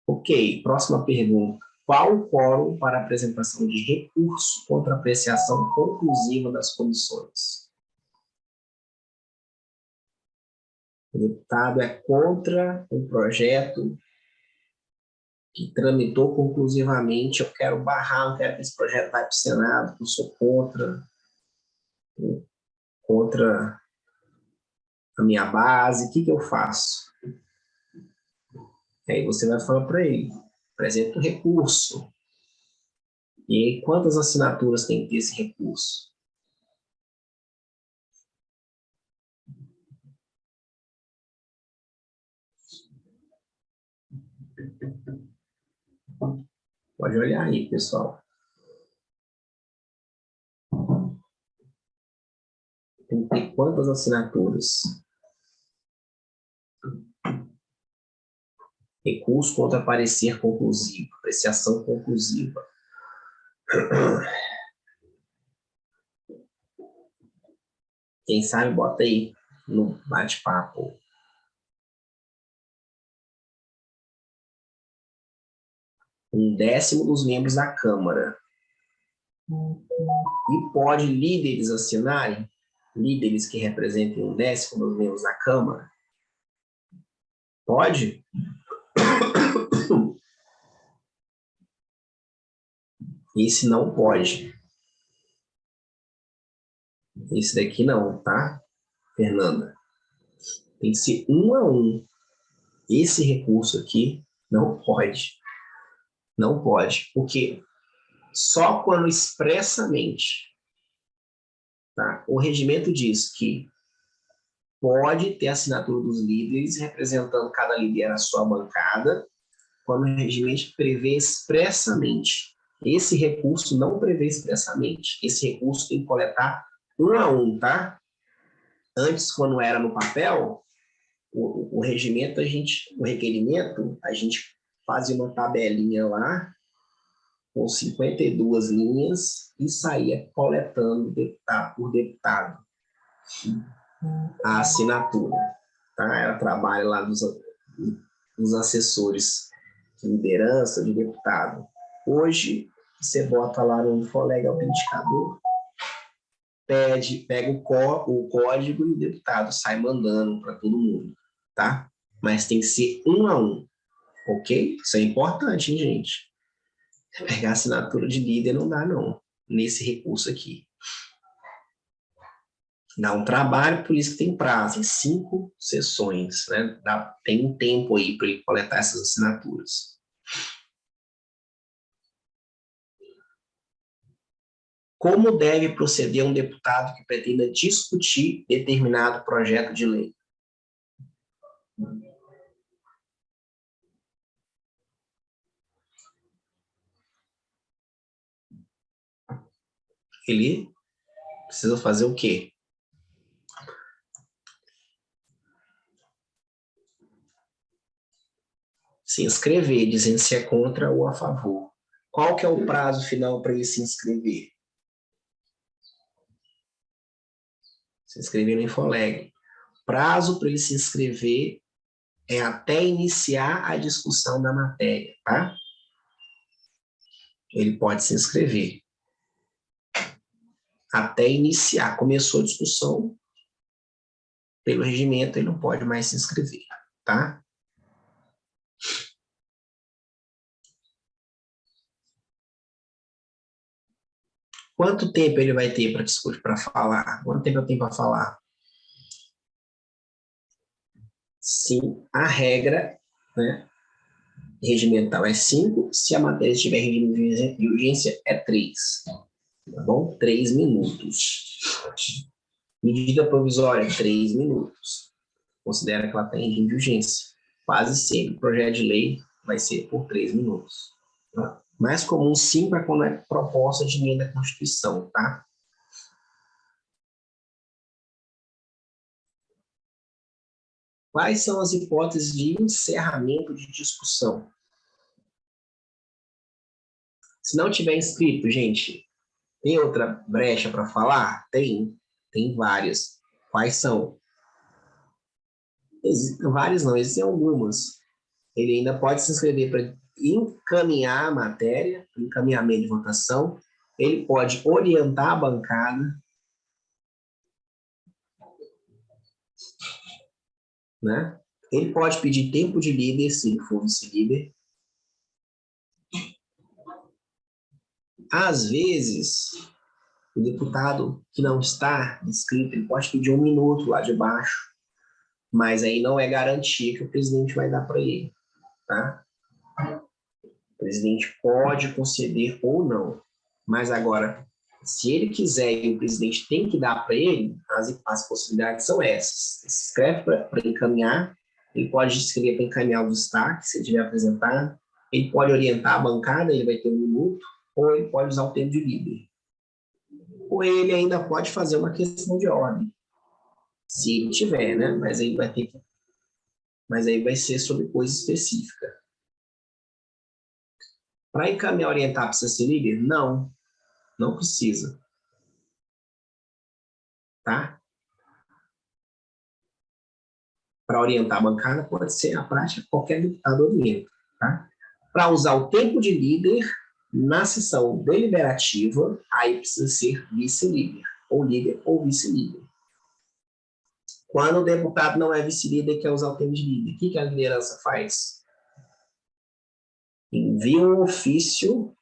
S1: Ok, próxima pergunta. Qual o quórum para apresentação de recurso contra a apreciação conclusiva das comissões? O deputado é contra um projeto que tramitou conclusivamente, eu quero barrar, eu quero que esse projeto vá para o Senado, eu sou contra a minha base, o que eu faço? Aí você vai falar para ele, apresenta o recurso. E aí, quantas assinaturas tem que ter esse recurso? Pode olhar aí, pessoal. Tem que ter quantas assinaturas? Recurso contra parecer conclusivo, apreciação conclusiva. Quem sabe, bota aí no bate-papo. Um décimo dos membros da Câmara. E pode líderes assinarem? Líderes que representem um décimo dos membros da Câmara? Pode? Esse não pode. Esse daqui não, tá, Fernanda? Tem que ser 1 a 1. Esse recurso aqui não pode. Não pode. Porque só quando expressamente, tá, o regimento diz que pode ter assinatura dos líderes, representando cada líder a sua bancada, quando o regimento prevê expressamente. Esse recurso não prevê expressamente. Esse recurso tem que coletar 1 a 1, tá? Antes, quando era no papel, o regimento, o requerimento, a gente fazia uma tabelinha lá, com 52 linhas, e saía coletando deputado por deputado a assinatura. Tá? Era trabalho lá dos assessores de liderança, de deputado. Hoje, você bota lá no Infoleg autenticador, pega o código e o deputado sai mandando para todo mundo, tá? Mas tem que ser 1 a 1, ok? Isso é importante, hein, gente? Pegar assinatura de líder não dá, não, nesse recurso aqui. Dá um trabalho, por isso que tem prazo, em 5 sessões, né? Tem um tempo aí para ele coletar essas assinaturas. Como deve proceder um deputado que pretenda discutir determinado projeto de lei? Ele precisa fazer o quê? Se inscrever, dizendo se é contra ou a favor. Qual que é o prazo final para ele se inscrever? Se inscrever no Infoleg. Prazo para ele se inscrever é até iniciar a discussão da matéria, tá? Ele pode se inscrever. Até iniciar. Começou a discussão, pelo regimento, ele não pode mais se inscrever, tá? Quanto tempo ele vai ter para discutir, para falar? Quanto tempo eu tenho para falar? Sim, a regra, né, regimental é 5, se a matéria estiver em regime de urgência, é 3. Tá bom? 3 minutos. Medida provisória, 3 minutos. Considera que ela está em regime de urgência. Quase sempre, projeto de lei vai ser por 3 minutos. Tá? Mais comum, 5 é quando é proposta de emenda da Constituição, tá? Quais são as hipóteses de encerramento de discussão? Se não tiver inscrito, gente, tem outra brecha para falar? Tem várias. Quais são? Várias não, existem algumas. Ele ainda pode se inscrever para encaminhar a matéria, encaminhamento de votação, ele pode orientar a bancada, né? Ele pode pedir tempo de líder, se ele for vice-líder. Às vezes, o deputado que não está inscrito, ele pode pedir 1 minuto lá de baixo, mas aí não é garantia que o presidente vai dar para ele, tá? O presidente pode conceder ou não, mas agora, se ele quiser e o presidente tem que dar para ele, as possibilidades são essas. Escreve para encaminhar, ele pode escrever para encaminhar o destaque, se ele tiver apresentado, ele pode orientar a bancada, ele vai ter 1 minuto, ou ele pode usar o tempo de líder. Ou ele ainda pode fazer uma questão de ordem, se ele tiver, né? Mas aí vai ser sobre coisa específica. Para encaminhar, orientar, precisa ser líder? Não, não precisa. Tá? Para orientar a bancada, pode ser a prática, qualquer deputado orienta. Tá? Para usar o tempo de líder, na sessão deliberativa, aí precisa ser vice-líder, ou líder ou vice-líder. Quando o deputado não é vice-líder e quer usar o tempo de líder, o que a liderança faz? Envia um ofício,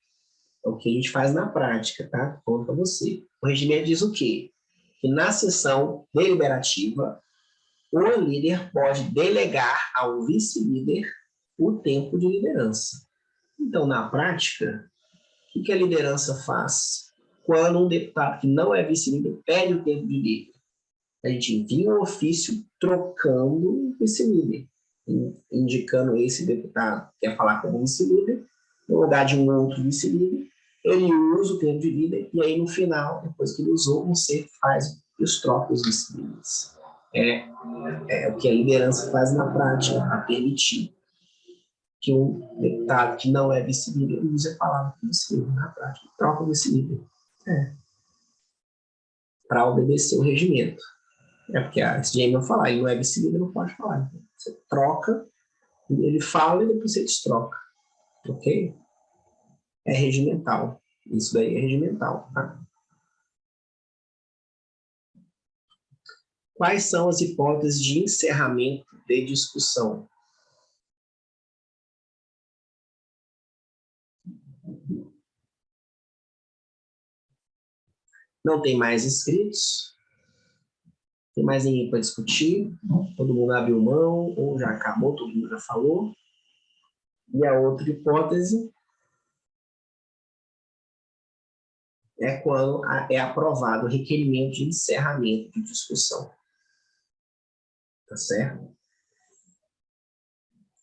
S1: é o que a gente faz na prática, tá? Conta você. O regimento diz o quê? Que na sessão deliberativa, o líder pode delegar ao vice-líder o tempo de liderança. Então, na prática, o que a liderança faz? Quando um deputado que não é vice-líder pede o tempo de líder, a gente envia um ofício trocando o vice-líder, indicando esse deputado que quer falar como vice-líder, no lugar de um outro vice-líder, ele usa o tempo de líder, e aí no final, depois que ele usou, você faz os trocos os vice-líderes. É o que a liderança faz na prática, para permitir que um deputado que não é vice-líder use a palavra vice-líder na prática, troca o vice-líder. Para obedecer o regimento. Porque a SGM não falar, ele não é vice-líder, não pode falar. Então, você troca, ele fala e depois você destroca. Ok? É regimental. Isso daí é regimental. Tá? Quais são as hipóteses de encerramento de discussão? Não tem mais inscritos? Tem mais ninguém para discutir? Todo mundo abriu mão, ou já acabou, todo mundo já falou. E a outra hipótese é quando é aprovado o requerimento de encerramento de discussão. Tá certo?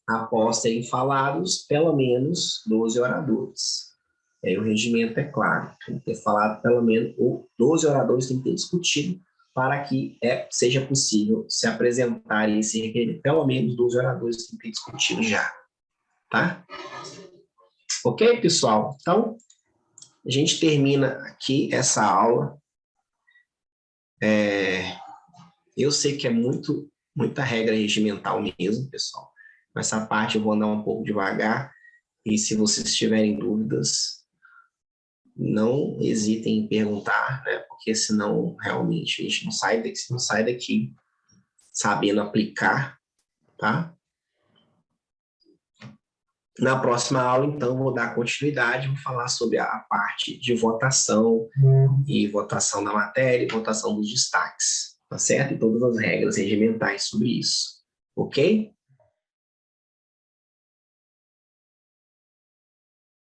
S1: Após terem falados pelo menos 12 oradores. Aí o regimento é claro, tem que ter falado pelo menos, ou 12 oradores tem que ter discutido para que seja possível se apresentar e se requerer. Pelo menos 12 oradores tem que ter discutido já. Tá? Ok, pessoal? Então, a gente termina aqui essa aula. Eu sei que é muita regra regimental mesmo, pessoal. Essa parte eu vou andar um pouco devagar. E se vocês tiverem dúvidas, não hesitem em perguntar, né? Porque senão realmente a gente não sai daqui sabendo aplicar, tá? Na próxima aula, então, vou dar continuidade, vou falar sobre a parte de votação e votação da matéria e votação dos destaques, tá certo? E todas as regras regimentais sobre isso, ok?